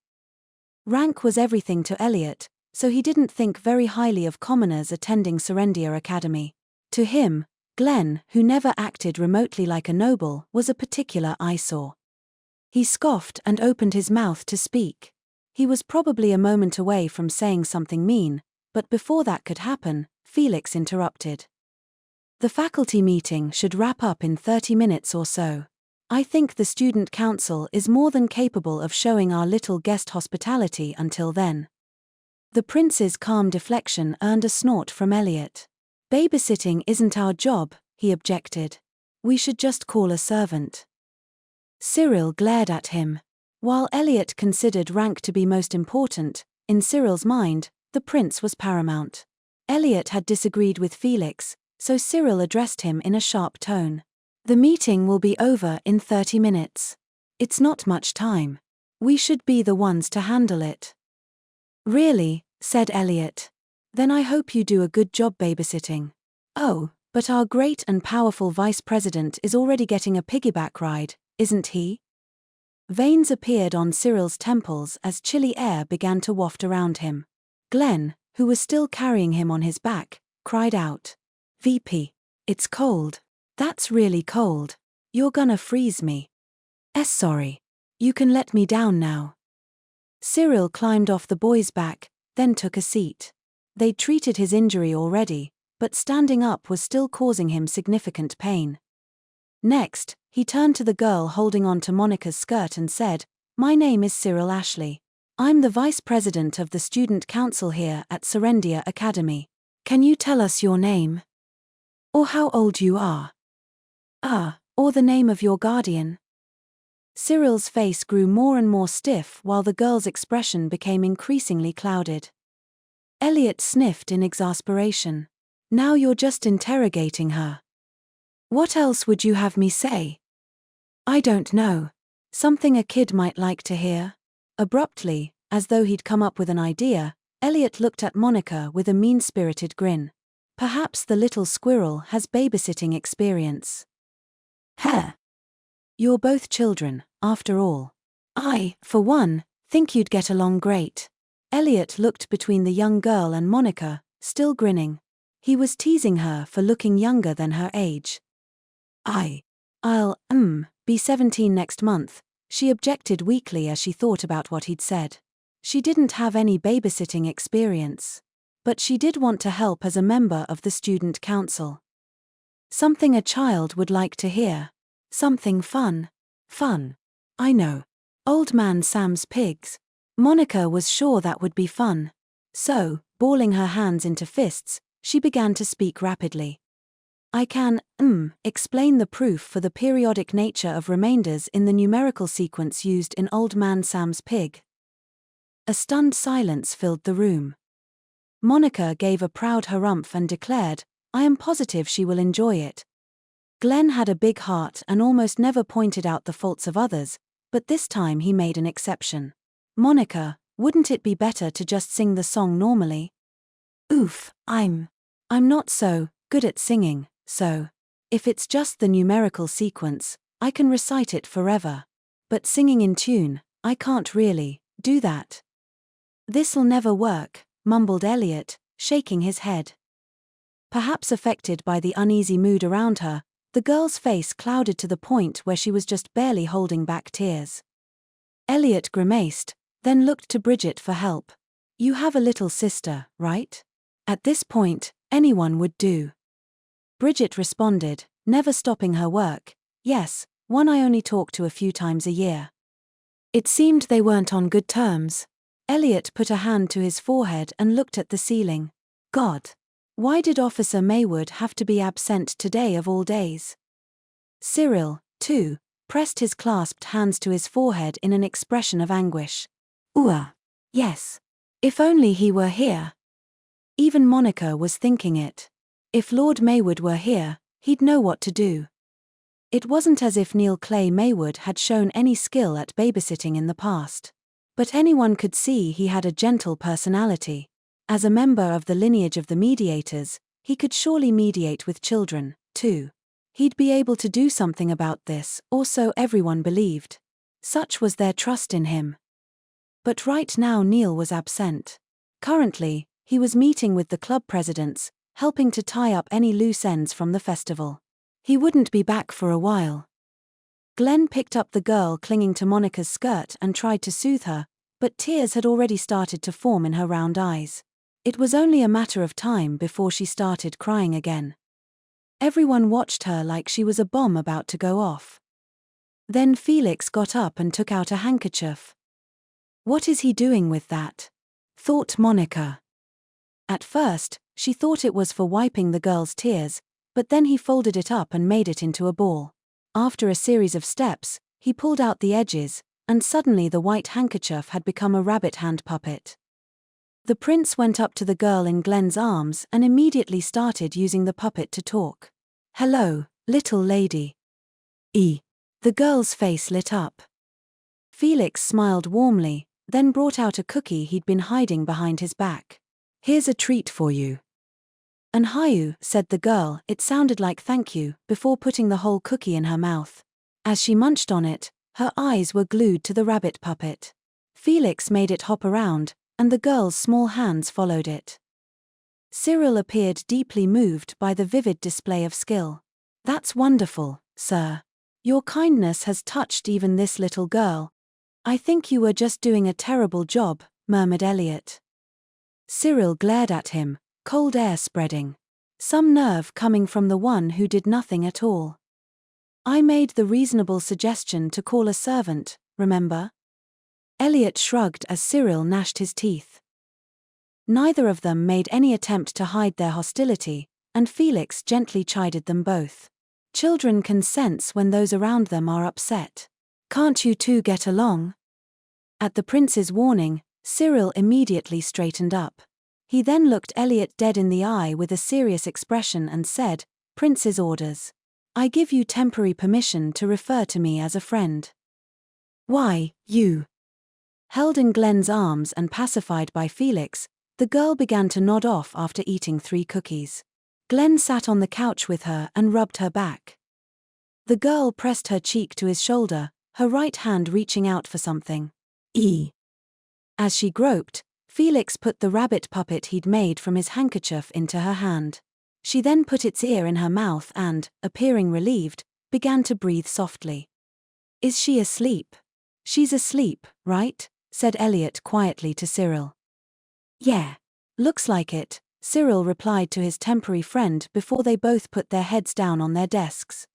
Rank was everything to Elliot, so he didn't think very highly of commoners attending Serendia Academy. To him, Glenn, who never acted remotely like a noble, was a particular eyesore. He scoffed and opened his mouth to speak. He was probably a moment away from saying something mean, but before that could happen, Felix interrupted. The faculty meeting should wrap up in 30 minutes or so. I think the student council is more than capable of showing our little guest hospitality until then. The prince's calm deflection earned a snort from Elliot. Babysitting isn't our job, he objected. We should just call a servant. Cyril glared at him. While Elliot considered rank to be most important, in Cyril's mind, the prince was paramount. Elliot had disagreed with Felix, so Cyril addressed him in a sharp tone. The meeting will be over in 30 minutes. It's not much time. We should be the ones to handle it. Really, said Elliot. Then I hope you do a good job babysitting. Oh, but our great and powerful vice president is already getting a piggyback ride, isn't he? Veins appeared on Cyril's temples as chilly air began to waft around him. Glenn, who was still carrying him on his back, cried out. VP, it's cold. That's really cold. You're gonna freeze me. Sorry. You can let me down now. Cyril climbed off the boy's back, then took a seat. They'd treated his injury already, but standing up was still causing him significant pain. Next, he turned to the girl holding on to Monica's skirt and said, My name is Cyril Ashley. I'm the vice president of the student council here at Serendia Academy. Can you tell us your name? Or how old you are? Or the name of your guardian? Cyril's face grew more and more stiff while the girl's expression became increasingly clouded. Elliot sniffed in exasperation. Now you're just interrogating her. What else would you have me say? I don't know. Something a kid might like to hear? Abruptly, as though he'd come up with an idea, Elliot looked at Monica with a mean-spirited grin. Perhaps the little squirrel has babysitting experience. Heh. You're both children, after all. I, for one, think you'd get along great. Elliot looked between the young girl and Monica, still grinning. He was teasing her for looking younger than her age. I'll be 17 next month, she objected weakly as she thought about what he'd said. She didn't have any babysitting experience. But she did want to help as a member of the student council. Something a child would like to hear. Something fun. Fun. I know. Old Man Sam's pigs. Monica was sure that would be fun. So, balling her hands into fists, she began to speak rapidly. I can, explain the proof for the periodic nature of remainders in the numerical sequence used in Old Man Sam's pig. A stunned silence filled the room. Monica gave a proud harumph and declared, I am positive she will enjoy it. Glenn had a big heart and almost never pointed out the faults of others, but this time he made an exception. Monica, wouldn't it be better to just sing the song normally? Oof, I'm not so good at singing, so if it's just the numerical sequence, I can recite it forever. But singing in tune, I can't really do that. This'll never work, mumbled Elliot, shaking his head. Perhaps affected by the uneasy mood around her, the girl's face clouded to the point where she was just barely holding back tears. Elliot grimaced, then looked to Bridget for help. You have a little sister, right? At this point, anyone would do. Bridget responded, never stopping her work. Yes, one I only talk to a few times a year. It seemed they weren't on good terms. Elliot put a hand to his forehead and looked at the ceiling. God. Why did Officer Maywood have to be absent today of all days? Cyril, too, pressed his clasped hands to his forehead in an expression of anguish. Yes. If only he were here. Even Monica was thinking it. If Lord Maywood were here, He'd know what to do. It wasn't as if Neil Clay Maywood had shown any skill at babysitting in the past. But anyone could see he had a gentle personality. As a member of the lineage of the mediators, he could surely mediate with children, too. He'd be able to do something about this, or so everyone believed. Such was their trust in him. But right now Neil was absent. Currently, he was meeting with the club presidents, helping to tie up any loose ends from the festival. He wouldn't be back for a while. Glenn picked up the girl clinging to Monica's skirt and tried to soothe her, but tears had already started to form in her round eyes. It was only a matter of time before she started crying again. Everyone watched her like she was a bomb about to go off. Then Felix got up and took out a handkerchief. What is he doing with that? Thought Monica. At first, she thought it was for wiping the girl's tears, but then he folded it up and made it into a ball. After a series of steps, he pulled out the edges, and suddenly the white handkerchief had become a rabbit hand puppet. The prince went up to the girl in Glenn's arms and immediately started using the puppet to talk. "Hello, little lady." The girl's face lit up. Felix smiled warmly, then brought out a cookie he'd been hiding behind his back. "Here's a treat for you." "Anhayu," said the girl, it sounded like thank you, before putting the whole cookie in her mouth. As she munched on it, her eyes were glued to the rabbit puppet. Felix made it hop around, and the girl's small hands followed it. Cyril appeared deeply moved by the vivid display of skill. "That's wonderful, sir. Your kindness has touched even this little girl." "I think you were just doing a terrible job," murmured Elliot. Cyril glared at him, cold air spreading. Some nerve coming from the one who did nothing at all. "I made the reasonable suggestion to call a servant, remember?" Elliot shrugged as Cyril gnashed his teeth. Neither of them made any attempt to hide their hostility, and Felix gently chided them both. Children can sense when those around them are upset. "Can't you two get along?" At the prince's warning, Cyril immediately straightened up. He then looked Elliot dead in the eye with a serious expression and said, "Prince's orders. I give you temporary permission to refer to me as a friend." "Why, you?" Held in Glenn's arms and pacified by Felix, the girl began to nod off after eating 3 cookies. Glenn sat on the couch with her and rubbed her back. The girl pressed her cheek to his shoulder, her right hand reaching out for something. As she groped, Felix put the rabbit puppet he'd made from his handkerchief into her hand. She then put its ear in her mouth and, appearing relieved, began to breathe softly. "Is she asleep?" "She's asleep, right?" said Elliot quietly to Cyril. "Yeah. Looks like it," Cyril replied to his temporary friend before they both put their heads down on their desks.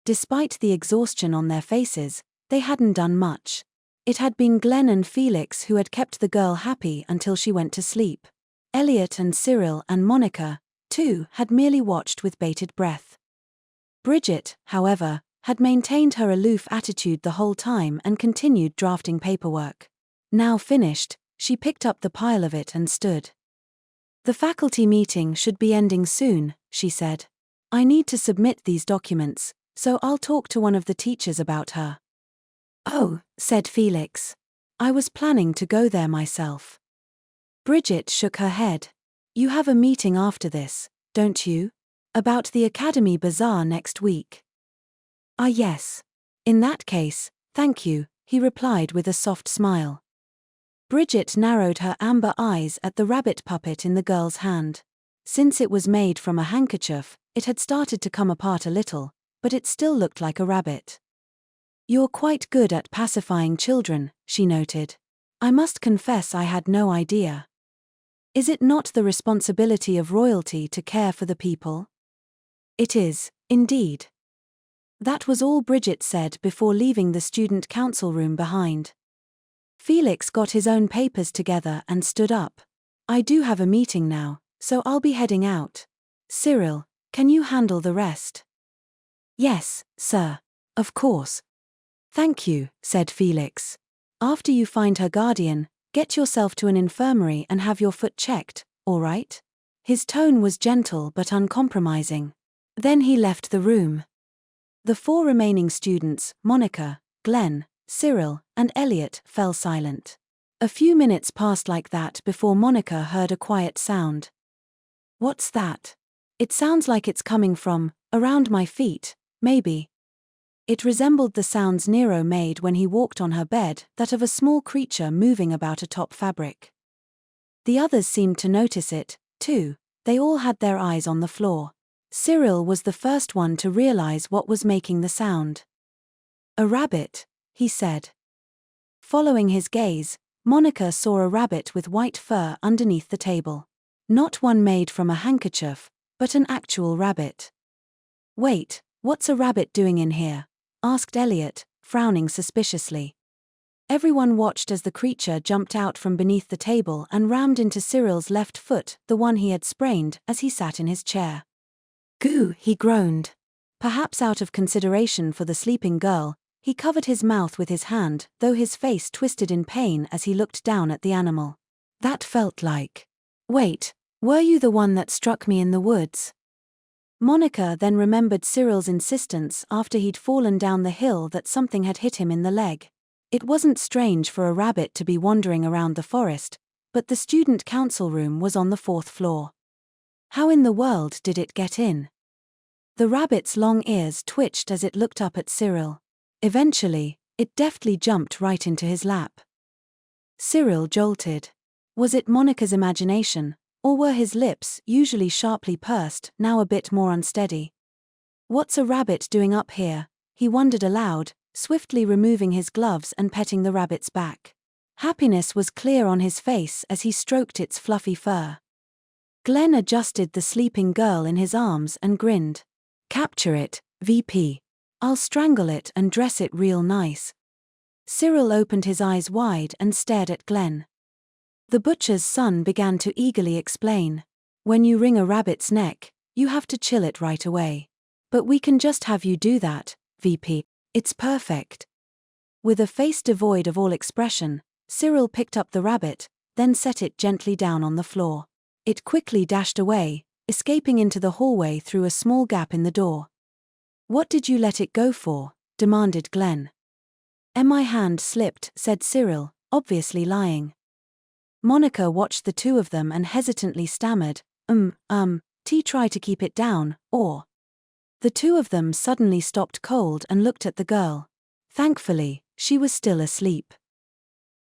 Despite the exhaustion on their faces, they hadn't done much. It had been Glenn and Felix who had kept the girl happy until she went to sleep. Elliot and Cyril and Monica, too, had merely watched with bated breath. Bridget, however, had maintained her aloof attitude the whole time and continued drafting paperwork. Now finished, she picked up the pile of it and stood. "The faculty meeting should be ending soon," she said. "I need to submit these documents, so I'll talk to one of the teachers about her." "Oh," said Felix. "I was planning to go there myself." Bridget shook her head. "You have a meeting after this, don't you? About the Academy Bazaar next week." "Ah yes. In that case, thank you," he replied with a soft smile. Bridget narrowed her amber eyes at the rabbit puppet in the girl's hand. Since it was made from a handkerchief, it had started to come apart a little, but it still looked like a rabbit. "You're quite good at pacifying children," she noted. "I must confess I had no idea. Is it not the responsibility of royalty to care for the people?" "It is, indeed." That was all Bridget said before leaving the student council room behind. Felix got his own papers together and stood up. "I do have a meeting now, so I'll be heading out. Cyril, can you handle the rest?" "Yes, sir. Of course." "Thank you," said Felix. "After you find her guardian, get yourself to an infirmary and have your foot checked, all right?" His tone was gentle but uncompromising. Then he left the room. The 4 remaining students, Monica, Glenn, Cyril, and Elliot, fell silent. A few minutes passed like that before Monica heard a quiet sound. "What's that? It sounds like it's coming from around my feet, maybe." It resembled the sounds Nero made when he walked on her bed, that of a small creature moving about atop fabric. The others seemed to notice it, too. They all had their eyes on the floor. Cyril was the first one to realize what was making the sound. "A rabbit," he said. Following his gaze, Monica saw a rabbit with white fur underneath the table. Not one made from a handkerchief, but an actual rabbit. "Wait, what's a rabbit doing in here?" asked Elliot, frowning suspiciously. Everyone watched as the creature jumped out from beneath the table and rammed into Cyril's left foot, the one he had sprained, as he sat in his chair. "Goo!" he groaned. Perhaps out of consideration for the sleeping girl, he covered his mouth with his hand, though his face twisted in pain as he looked down at the animal. "That felt like... Wait, were you the one that struck me in the woods?" Monica then remembered Cyril's insistence after he'd fallen down the hill that something had hit him in the leg. It wasn't strange for a rabbit to be wandering around the forest, but the student council room was on the 4th floor. How in the world did it get in? The rabbit's long ears twitched as it looked up at Cyril. Eventually, it deftly jumped right into his lap. Cyril jolted. Was it Monica's imagination, or were his lips, usually sharply pursed, now a bit more unsteady? "What's a rabbit doing up here?" he wondered aloud, swiftly removing his gloves and petting the rabbit's back. Happiness was clear on his face as he stroked its fluffy fur. Glenn adjusted the sleeping girl in his arms and grinned. "Capture it, VP. I'll strangle it and dress it real nice." Cyril opened his eyes wide and stared at Glenn. The butcher's son began to eagerly explain. "When you wring a rabbit's neck, you have to chill it right away. But we can just have you do that, VP. It's perfect." With a face devoid of all expression, Cyril picked up the rabbit, then set it gently down on the floor. It quickly dashed away, escaping into the hallway through a small gap in the door. "What did you let it go for?" demanded Glenn. "My hand slipped," said Cyril, obviously lying. Monica watched the two of them and hesitantly stammered, try to keep it down, or..." The two of them suddenly stopped cold and looked at the girl. Thankfully, she was still asleep.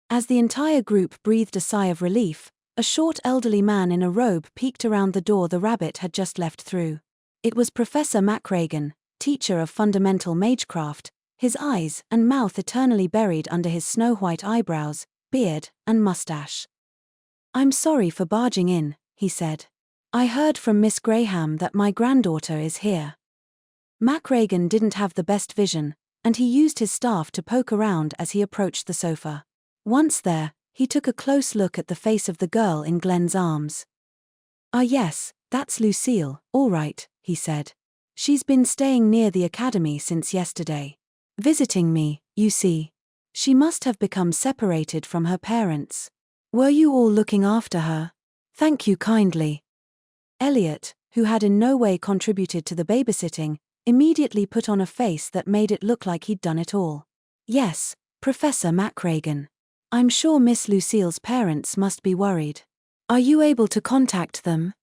As the entire group breathed a sigh of relief, a short elderly man in a robe peeked around the door the rabbit had just left through. It was Professor McRagan, teacher of fundamental magecraft, his eyes and mouth eternally buried under his snow-white eyebrows, beard, and mustache. "I'm sorry for barging in," he said. "I heard from Miss Graham that my granddaughter is here." McRagan didn't have the best vision, and he used his staff to poke around as he approached the sofa. Once there, he took a close look at the face of the girl in Glenn's arms. "Ah yes, that's Lucille, all right," he said. "She's been staying near the academy since yesterday. Visiting me, you see. She must have become separated from her parents. Were you all looking after her? Thank you kindly." Elliot, who had in no way contributed to the babysitting, immediately put on a face that made it look like he'd done it all. "Yes, Professor McRagan. I'm sure Miss Lucille's parents must be worried. Are you able to contact them?"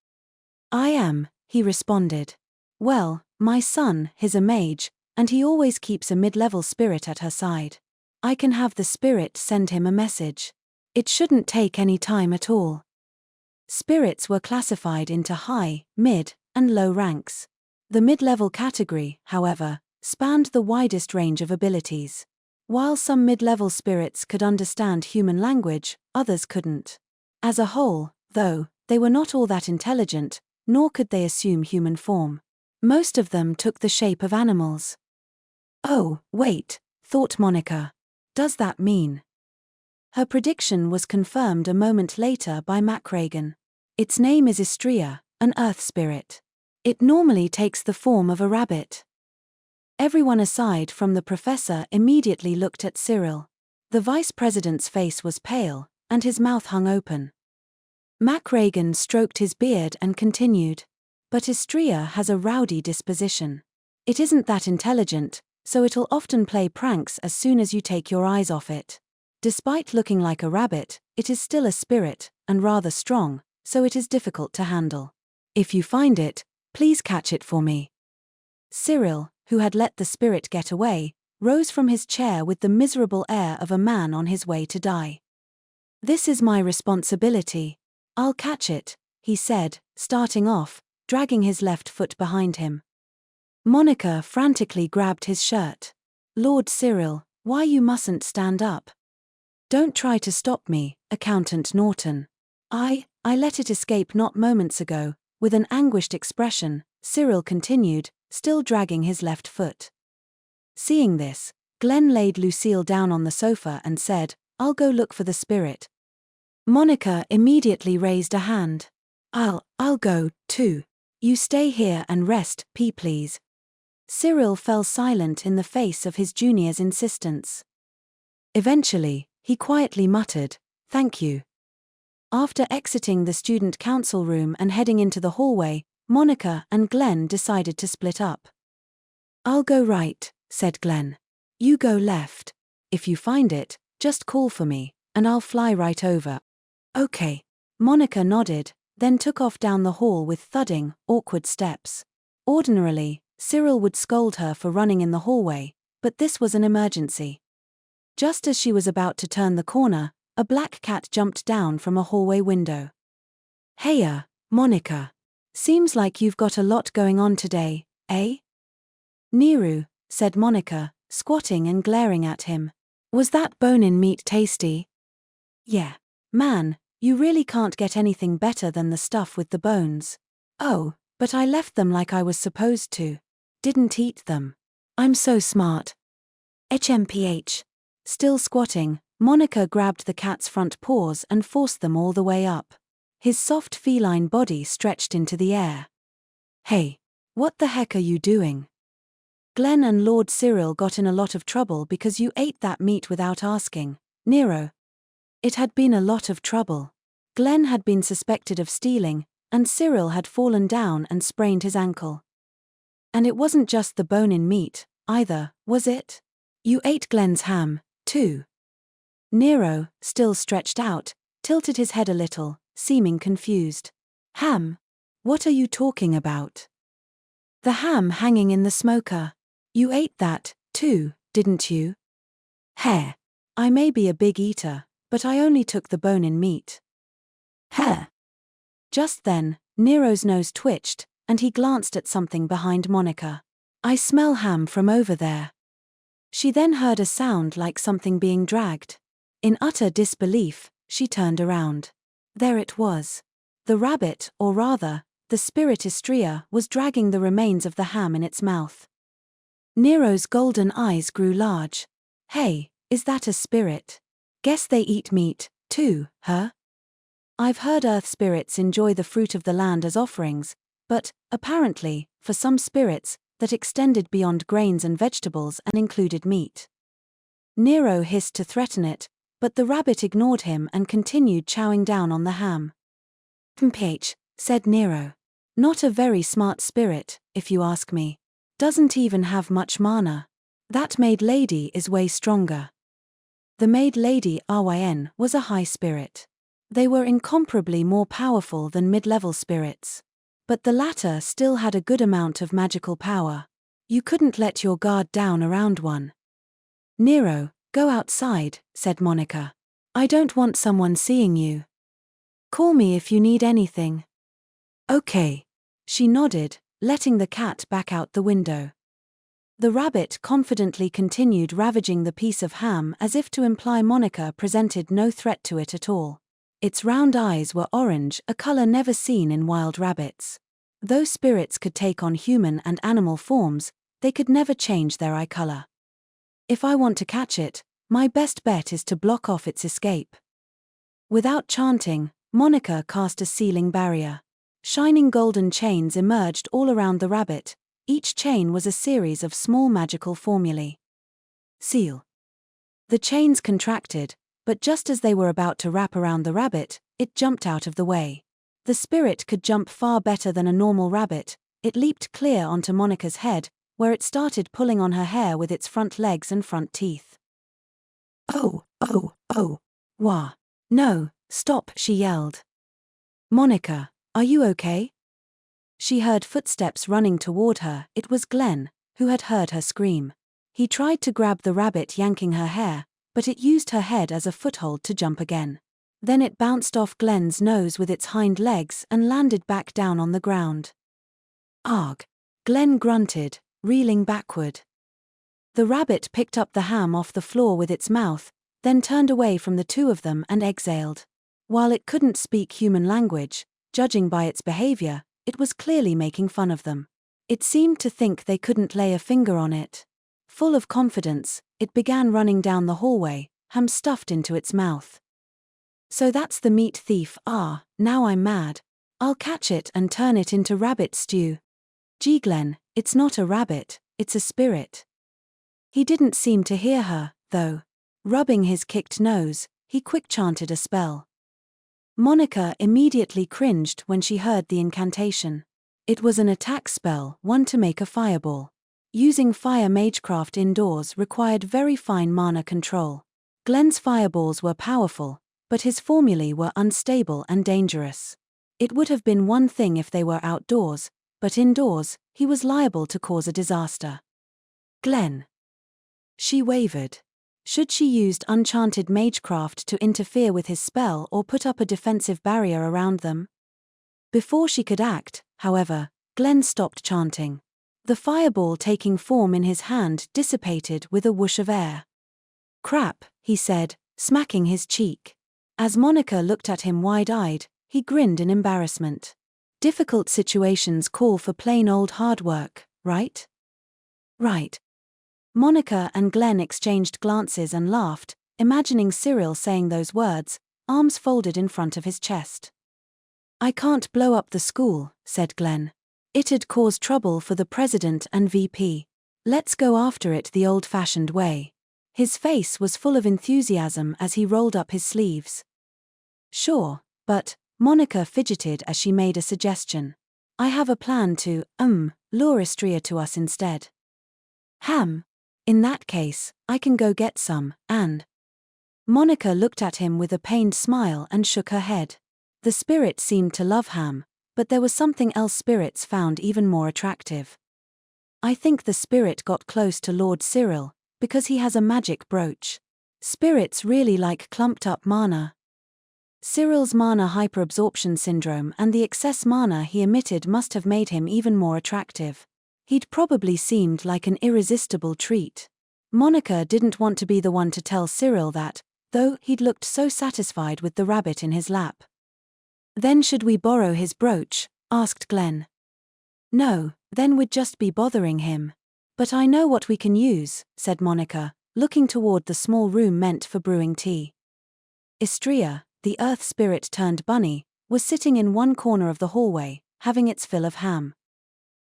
"I am," he responded. "Well, my son, he's a mage, and he always keeps a mid-level spirit at her side. I can have the spirit send him a message. It shouldn't take any time at all." Spirits were classified into high, mid, and low ranks. The mid-level category, however, spanned the widest range of abilities. While some mid-level spirits could understand human language, others couldn't. As a whole, though, they were not all that intelligent, nor could they assume human form. Most of them took the shape of animals. "Oh, wait," thought Monica. "Does that mean?" Her prediction was confirmed a moment later by McRagan. "Its name is Istria, an earth spirit. It normally takes the form of a rabbit." Everyone aside from the professor immediately looked at Cyril. The vice president's face was pale, and his mouth hung open. McRagan stroked his beard and continued. But Istria has a rowdy disposition. It isn't that intelligent, so it'll often play pranks as soon as you take your eyes off it. Despite looking like a rabbit, it is still a spirit, and rather strong, so it is difficult to handle. If you find it, please catch it for me. Cyril, who had let the spirit get away, rose from his chair with the miserable air of a man on his way to die. This is my responsibility. I'll catch it, he said, starting off, dragging his left foot behind him. Monica frantically grabbed his shirt. Lord Cyril, why you mustn't stand up. Don't try to stop me, Accountant Norton. I let it escape not moments ago. With an anguished expression, Cyril continued, still dragging his left foot. Seeing this, Glenn laid Lucille down on the sofa and said, I'll go look for the spirit. Monica immediately raised a hand. I'll go, too. You stay here and rest, please. Cyril fell silent in the face of his junior's insistence. Eventually, he quietly muttered, Thank you. After exiting the student council room and heading into the hallway, Monica and Glenn decided to split up. I'll go right, said Glenn. You go left. If you find it, just call for me, and I'll fly right over. Okay. Monica nodded, then took off down the hall with thudding, awkward steps. Ordinarily, Cyril would scold her for running in the hallway, but this was an emergency. Just as she was about to turn the corner, a black cat jumped down from a hallway window. Heya, Monica. Seems like you've got a lot going on today, eh? Neeru, said Monica, squatting and glaring at him. Was that bone-in meat tasty? Yeah. Man, you really can't get anything better than the stuff with the bones. Oh, but I left them like I was supposed to. Didn't eat them. I'm so smart. HMPH. Still squatting, Monica grabbed the cat's front paws and forced them all the way up. His soft feline body stretched into the air. Hey, what the heck are you doing? Glenn and Lord Cyril got in a lot of trouble because you ate that meat without asking. Nero. It had been a lot of trouble. Glenn had been suspected of stealing, and Cyril had fallen down and sprained his ankle. And it wasn't just the bone-in meat, either, was it? You ate Glenn's ham, too. Nero, still stretched out, tilted his head a little, seeming confused. Ham? What are you talking about? The ham hanging in the smoker. You ate that, too, didn't you? Heh. I may be a big eater, but I only took the bone-in meat. Heh. Just then, Nero's nose twitched, and he glanced at something behind Monica. I smell ham from over there. She then heard a sound like something being dragged. In utter disbelief, she turned around. There it was. The rabbit, or rather, the spirit Istria, was dragging the remains of the ham in its mouth. Nero's golden eyes grew large. Hey, is that a spirit? Guess they eat meat, too, huh? I've heard earth spirits enjoy the fruit of the land as offerings, but, apparently, for some spirits, that extended beyond grains and vegetables and included meat. Nero hissed to threaten it, but the rabbit ignored him and continued chowing down on the ham. Mph, said Nero. Not a very smart spirit, if you ask me. Doesn't even have much mana. That maid lady is way stronger. The maid lady Ryn was a high spirit. They were incomparably more powerful than mid-level spirits. But the latter still had a good amount of magical power. You couldn't let your guard down around one. Nero, go outside, said Monica. I don't want someone seeing you. Call me if you need anything. Okay. She nodded, letting the cat back out the window. The rabbit confidently continued ravaging the piece of ham as if to imply Monica presented no threat to it at all. Its round eyes were orange, a color never seen in wild rabbits. Though spirits could take on human and animal forms, they could never change their eye color. If I want to catch it, my best bet is to block off its escape. Without chanting, Monica cast a sealing barrier. Shining golden chains emerged all around the rabbit. Each chain was a series of small magical formulae. Seal. The chains contracted, but just as they were about to wrap around the rabbit, it jumped out of the way. The spirit could jump far better than a normal rabbit. It leaped clear onto Monica's head, where it started pulling on her hair with its front legs and front teeth. Oh, oh, oh. Wah. No, stop, she yelled. Monica, are you okay? She heard footsteps running toward her. It was Glenn, who had heard her scream. He tried to grab the rabbit, yanking her hair, but it used her head as a foothold to jump again. Then it bounced off Glenn's nose with its hind legs and landed back down on the ground. Arg! Glenn grunted, reeling backward. The rabbit picked up the ham off the floor with its mouth, then turned away from the two of them and exhaled. While it couldn't speak human language, judging by its behavior, it was clearly making fun of them. It seemed to think they couldn't lay a finger on it. Full of confidence, it began running down the hallway, ham stuffed into its mouth. So that's the meat thief. Ah, now I'm mad. I'll catch it and turn it into rabbit stew. Gee Glenn, it's not a rabbit, it's a spirit. He didn't seem to hear her, though. Rubbing his kicked nose, he quick-chanted a spell. Monica immediately cringed when she heard the incantation. It was an attack spell, one to make a fireball. Using fire magecraft indoors required very fine mana control. Glenn's fireballs were powerful, but his formulae were unstable and dangerous. It would have been one thing if they were outdoors, but indoors, he was liable to cause a disaster. Glenn. She wavered. Should she use unchanted magecraft to interfere with his spell or put up a defensive barrier around them? Before she could act, however, Glenn stopped chanting. The fireball taking form in his hand dissipated with a whoosh of air. Crap, he said, smacking his cheek. As Monica looked at him wide-eyed, he grinned in embarrassment. Difficult situations call for plain old hard work, right? Right. Monica and Glenn exchanged glances and laughed, imagining Cyril saying those words, arms folded in front of his chest. I can't blow up the school, said Glenn. It'd cause trouble for the president and VP. Let's go after it the old-fashioned way. His face was full of enthusiasm as he rolled up his sleeves. Sure, but, Monica fidgeted as she made a suggestion. I have a plan to, lure Istria to us instead. Ham. In that case, I can go get some, and... Monica looked at him with a pained smile and shook her head. The spirit seemed to love ham, but there was something else spirits found even more attractive. I think the spirit got close to Lord Cyril, because he has a magic brooch. Spirits really like clumped-up mana. Cyril's mana hyperabsorption syndrome and the excess mana he emitted must have made him even more attractive. He'd probably seemed like an irresistible treat. Monica didn't want to be the one to tell Cyril that, though he'd looked so satisfied with the rabbit in his lap. Then should we borrow his brooch? Asked Glenn. No, then we'd just be bothering him. But I know what we can use, said Monica, looking toward the small room meant for brewing tea. Istria, the earth spirit turned bunny, was sitting in one corner of the hallway, having its fill of ham.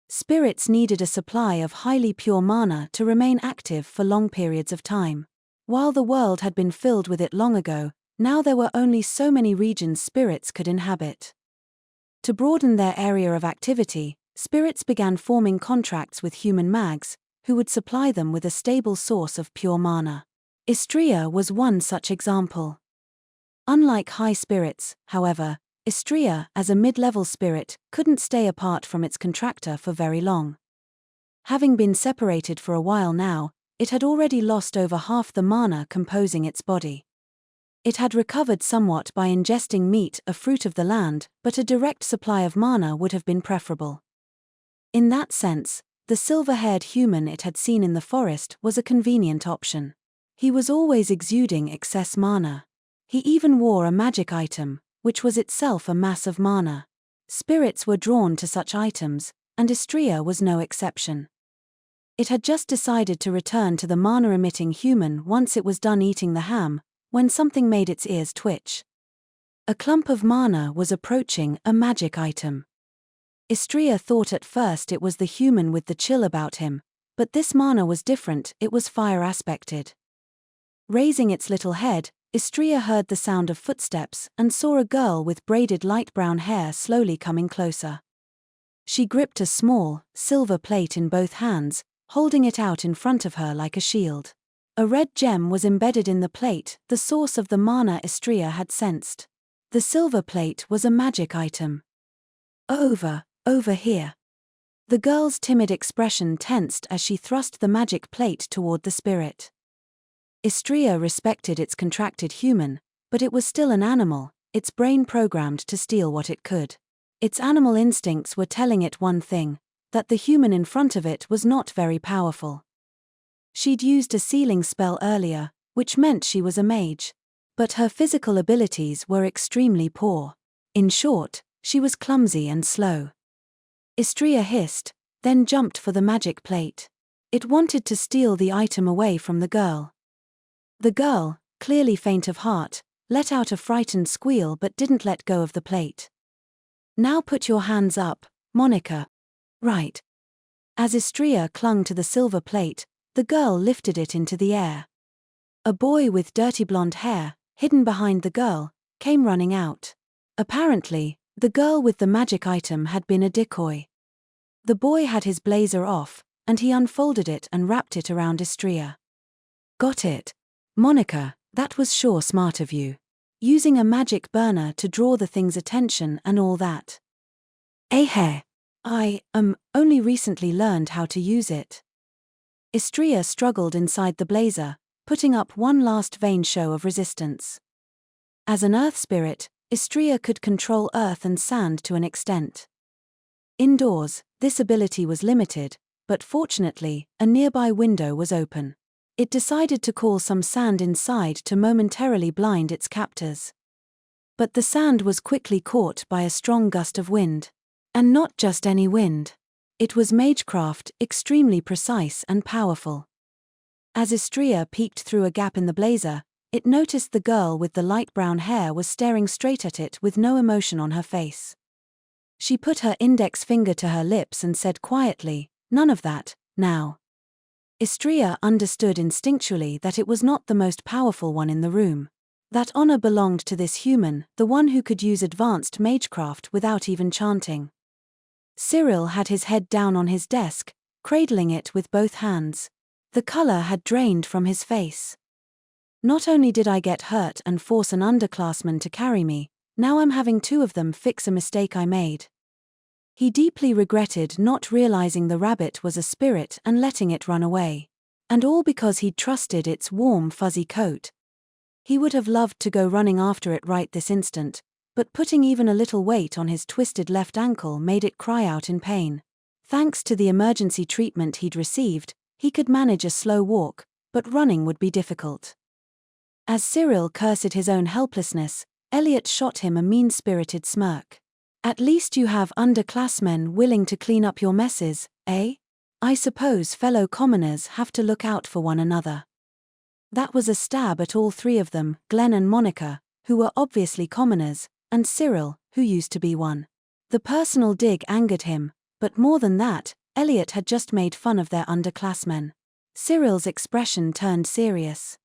Spirits needed a supply of highly pure mana to remain active for long periods of time. While the world had been filled with it long ago, now there were only so many regions spirits could inhabit. To broaden their area of activity, spirits began forming contracts with human mags, who would supply them with a stable source of pure mana. Istria was one such example. Unlike high spirits, however, Istria, as a mid-level spirit, couldn't stay apart from its contractor for very long. Having been separated for a while now, it had already lost over half the mana composing its body. It had recovered somewhat by ingesting meat, a fruit of the land, but a direct supply of mana would have been preferable. In that sense, the silver-haired human it had seen in the forest was a convenient option. He was always exuding excess mana. He even wore a magic item, which was itself a mass of mana. Spirits were drawn to such items, and Istria was no exception. It had just decided to return to the mana-emitting human once it was done eating the ham, when something made its ears twitch. A clump of mana was approaching, a magic item. Istria thought at first it was the human with the chill about him, but this mana was different, it was fire-aspected. Raising its little head, Istria heard the sound of footsteps and saw a girl with braided light brown hair slowly coming closer. She gripped a small, silver plate in both hands, holding it out in front of her like a shield. A red gem was embedded in the plate, the source of the mana Istria had sensed. The silver plate was a magic item. Over here. The girl's timid expression tensed as she thrust the magic plate toward the spirit. Istria respected its contracted human, but it was still an animal, its brain programmed to steal what it could. Its animal instincts were telling it one thing, that the human in front of it was not very powerful. She'd used a sealing spell earlier, which meant she was a mage. But her physical abilities were extremely poor. In short, she was clumsy and slow. Istria hissed, then jumped for the magic plate. It wanted to steal the item away from the girl. The girl, clearly faint of heart, let out a frightened squeal but didn't let go of the plate. Now put your hands up, Monica. Right. As Istria clung to the silver plate, the girl lifted it into the air. A boy with dirty blonde hair, hidden behind the girl, came running out. Apparently, the girl with the magic item had been a decoy. The boy had his blazer off, and he unfolded it and wrapped it around Istria. Got it. Monica, that was sure smart of you. Using a magic burner to draw the thing's attention and all that. Hey. I only recently learned how to use it. Istria struggled inside the blazer, putting up one last vain show of resistance. As an earth spirit, Istria could control earth and sand to an extent. Indoors, this ability was limited, but fortunately, a nearby window was open. It decided to call some sand inside to momentarily blind its captors. But the sand was quickly caught by a strong gust of wind. And not just any wind. It was magecraft, extremely precise and powerful. As Istria peeked through a gap in the blazer, it noticed the girl with the light brown hair was staring straight at it with no emotion on her face. She put her index finger to her lips and said quietly, "None of that, now." Istria understood instinctually that it was not the most powerful one in the room. That honor belonged to this human, the one who could use advanced magecraft without even chanting. Cyril had his head down on his desk, cradling it with both hands. The color had drained from his face. Not only did I get hurt and force an underclassman to carry me, now I'm having two of them fix a mistake I made. He deeply regretted not realizing the rabbit was a spirit and letting it run away. And all because he'd trusted its warm, fuzzy coat. He would have loved to go running after it right this instant, but putting even a little weight on his twisted left ankle made it cry out in pain. Thanks to the emergency treatment he'd received, he could manage a slow walk, but running would be difficult. As Cyril cursed his own helplessness, Elliot shot him a mean-spirited smirk. "At least you have underclassmen willing to clean up your messes, eh? I suppose fellow commoners have to look out for one another." That was a stab at all three of them, Glenn and Monica, who were obviously commoners, and Cyril, who used to be one. The personal dig angered him, but more than that, Elliot had just made fun of their underclassmen. Cyril's expression turned serious.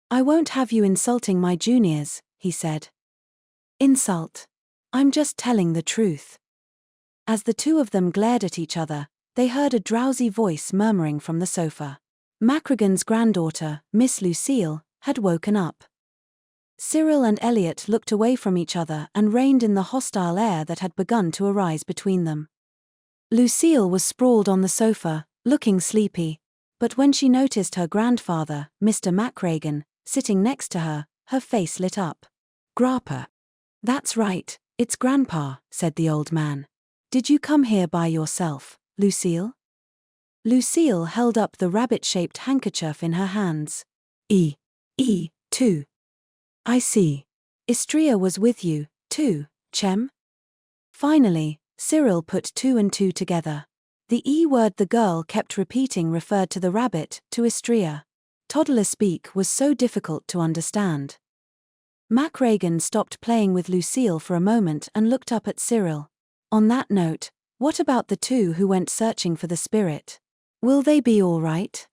"I won't have you insulting my juniors," he said. "Insult? I'm just telling the truth." As the two of them glared at each other, they heard a drowsy voice murmuring from the sofa. Macragan's granddaughter, Miss Lucille, had woken up. Cyril and Elliot looked away from each other and reined in the hostile air that had begun to arise between them. Lucille was sprawled on the sofa, looking sleepy, but when she noticed her grandfather, Mr. Macragan, sitting next to her, her face lit up. "Grandpa." "That's right, it's Grandpa," said the old man. "Did you come here by yourself, Lucille?" Lucille held up the rabbit-shaped handkerchief in her hands. Too. "I see. Istria was with you, too, Chem?" Finally, Cyril put two and two together. The E word the girl kept repeating referred to the rabbit, to Istria. Toddler speak was so difficult to understand. Macragan stopped playing with Lucille for a moment and looked up at Cyril. "On that note, what about the two who went searching for the spirit? Will they be all right?"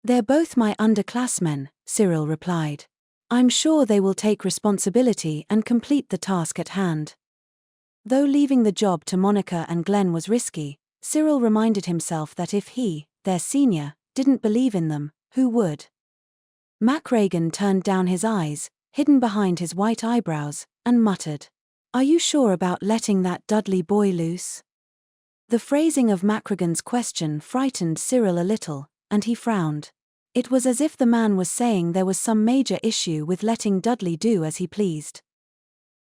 "They're both my underclassmen," Cyril replied. I'm sure they will take responsibility and complete the task at hand. Though leaving the job to Monica and Glenn was risky, Cyril reminded himself that if he, their senior, didn't believe in them, who would? MacRagan turned down his eyes, hidden behind his white eyebrows, and muttered, "Are you sure about letting that Dudley boy loose?" The phrasing of MacRagan's question frightened Cyril a little, and he frowned. It was as if the man was saying there was some major issue with letting Dudley do as he pleased.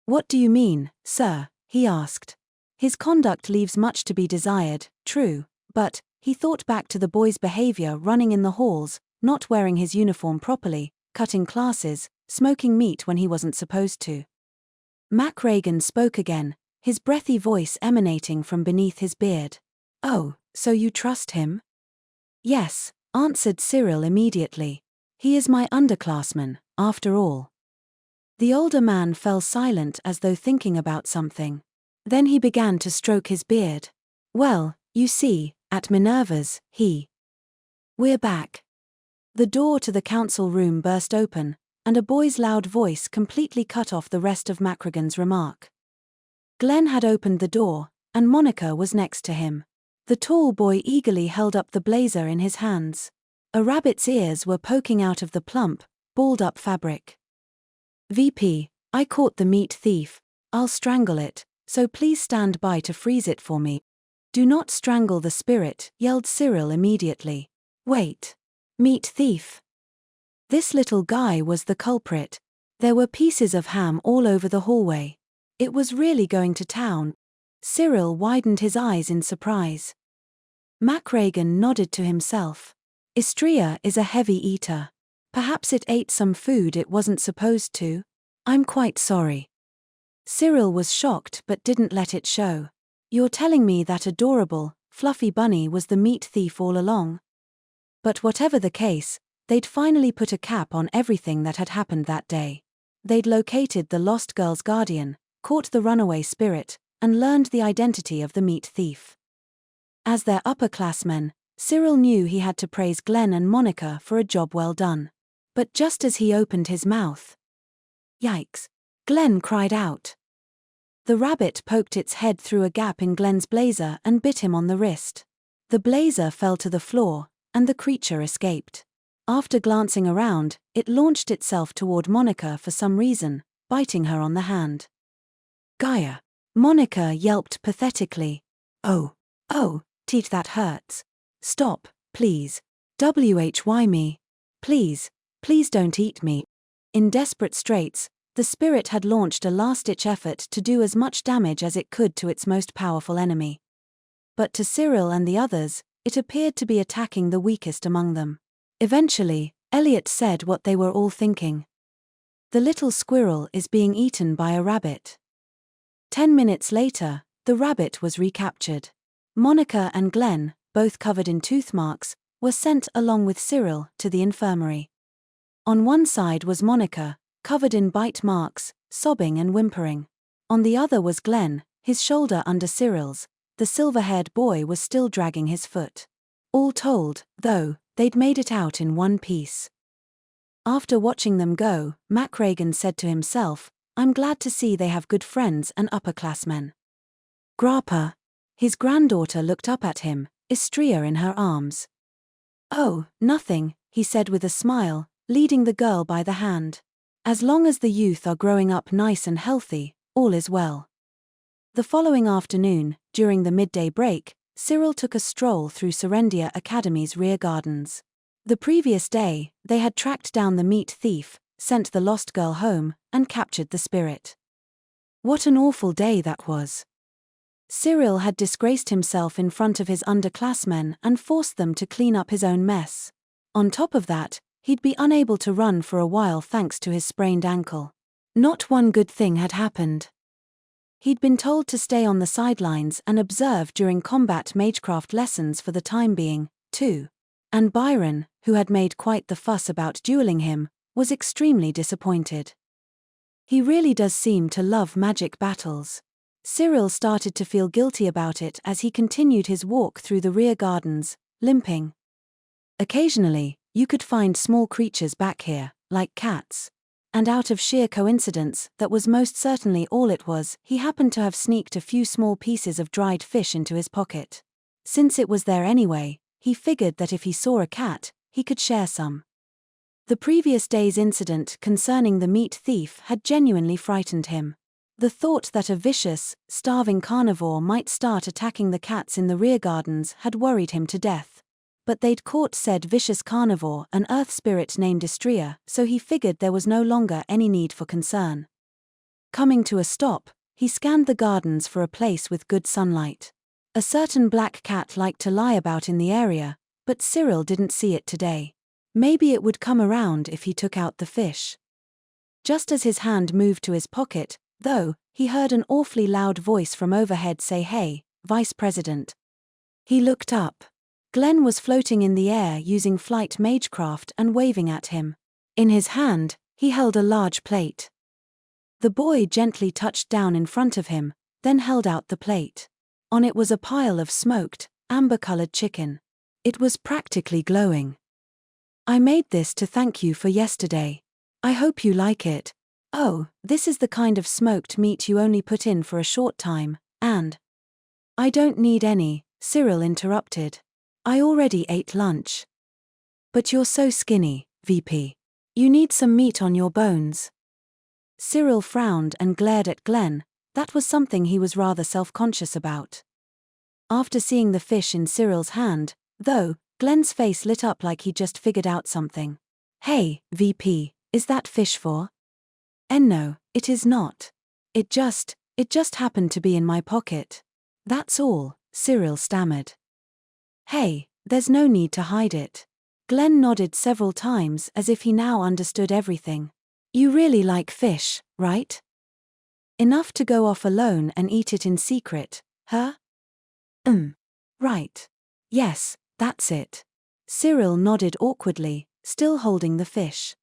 "What do you mean, sir?" he asked. His conduct leaves much to be desired, true, but, he thought back to the boy's behavior running in the halls, not wearing his uniform properly, cutting classes, smoking meat when he wasn't supposed to. MacRagan spoke again, his breathy voice emanating from beneath his beard. "Oh, so you trust him?" "Yes," answered Cyril immediately. "He is my underclassman, after all." The older man fell silent as though thinking about something. Then he began to stroke his beard. "Well, you see, at Minerva's, We're back." The door to the council room burst open, and a boy's loud voice completely cut off the rest of MacRagan's remark. Glenn had opened the door, and Monica was next to him. The tall boy eagerly held up the blazer in his hands. A rabbit's ears were poking out of the plump, balled-up fabric. "VP, I caught the meat thief. I'll strangle it, so please stand by to freeze it for me." "Do not strangle the spirit," yelled Cyril immediately. "Wait. Meat thief?" This little guy was the culprit. There were pieces of ham all over the hallway. It was really going to town. Cyril widened his eyes in surprise. MacRagan nodded to himself. "Istria is a heavy eater. Perhaps it ate some food it wasn't supposed to. I'm quite sorry." Cyril was shocked but didn't let it show. "You're telling me that adorable, fluffy bunny was the meat thief all along?" But whatever the case, they'd finally put a cap on everything that had happened that day. They'd located the lost girl's guardian, caught the runaway spirit, and learned the identity of the meat thief. As their upperclassmen, Cyril knew he had to praise Glenn and Monica for a job well done. But just as he opened his mouth, "Yikes!" Glenn cried out. The rabbit poked its head through a gap in Glenn's blazer and bit him on the wrist. The blazer fell to the floor, and the creature escaped. After glancing around, it launched itself toward Monica for some reason, biting her on the hand. "Gaia!" Monica yelped pathetically. Oh, teeth, that hurts. Stop, please. Why me? Please don't eat me." In desperate straits, the spirit had launched a last-ditch effort to do as much damage as it could to its most powerful enemy. But to Cyril and the others, it appeared to be attacking the weakest among them. Eventually, Elliot said what they were all thinking. "The little squirrel is being eaten by a rabbit." 10 minutes later, the rabbit was recaptured. Monica and Glenn, both covered in tooth marks, were sent along with Cyril to the infirmary. On one side was Monica, covered in bite marks, sobbing and whimpering. On the other was Glenn, his shoulder under Cyril's. The silver-haired boy was still dragging his foot. All told, though, they'd made it out in one piece. After watching them go, MacRagan said to himself, "I'm glad to see they have good friends and upperclassmen." "Grappa." His granddaughter looked up at him, Istria in her arms. "Oh, nothing," he said with a smile, leading the girl by the hand. "As long as the youth are growing up nice and healthy, all is well." The following afternoon, during the midday break, Cyril took a stroll through Serendia Academy's rear gardens. The previous day, they had tracked down the meat thief, sent the lost girl home, and captured the spirit. What an awful day that was. Cyril had disgraced himself in front of his underclassmen and forced them to clean up his own mess. On top of that, he'd be unable to run for a while thanks to his sprained ankle. Not one good thing had happened. He'd been told to stay on the sidelines and observe during combat magecraft lessons for the time being, too. And Byron, who had made quite the fuss about dueling him, was extremely disappointed. He really does seem to love magic battles. Cyril started to feel guilty about it as he continued his walk through the rear gardens, limping. Occasionally, you could find small creatures back here, like cats. And out of sheer coincidence, that was most certainly all it was, he happened to have sneaked a few small pieces of dried fish into his pocket. Since it was there anyway, he figured that if he saw a cat, he could share some. The previous day's incident concerning the meat thief had genuinely frightened him. The thought that a vicious, starving carnivore might start attacking the cats in the rear gardens had worried him to death. But they'd caught said vicious carnivore, an earth spirit named Istria, so he figured there was no longer any need for concern. Coming to a stop, he scanned the gardens for a place with good sunlight. A certain black cat liked to lie about in the area, but Cyril didn't see it today. Maybe it would come around if he took out the fish. Just as his hand moved to his pocket, though, he heard an awfully loud voice from overhead say, "Hey, Vice President." He looked up. Glenn was floating in the air using flight magecraft and waving at him. In his hand, he held a large plate. The boy gently touched down in front of him, then held out the plate. On it was a pile of smoked, amber-colored chicken. It was practically glowing. "I made this to thank you for yesterday. I hope you like it. Oh, this is the kind of smoked meat you only put in for a short time, and—" "I don't need any," Cyril interrupted. "I already ate lunch." "But you're so skinny, VP. You need some meat on your bones." Cyril frowned and glared at Glenn. That was something he was rather self-conscious about. After seeing the fish in Cyril's hand, though, Glenn's face lit up like he just figured out something. "Hey, VP, is that fish for?" "No, it is not. It just happened to be in my pocket. That's all," Cyril stammered. "Hey, there's no need to hide it." Glenn nodded several times as if he now understood everything. "You really like fish, right? Enough to go off alone and eat it in secret, huh?" Right. Yes, that's it." Cyril nodded awkwardly, still holding the fish.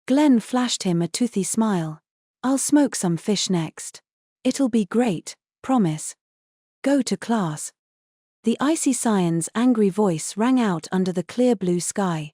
Glenn flashed him a toothy smile. "I'll smoke some fish next. It'll be great, promise. Go to class." The icy Scion's angry voice rang out under the clear blue sky.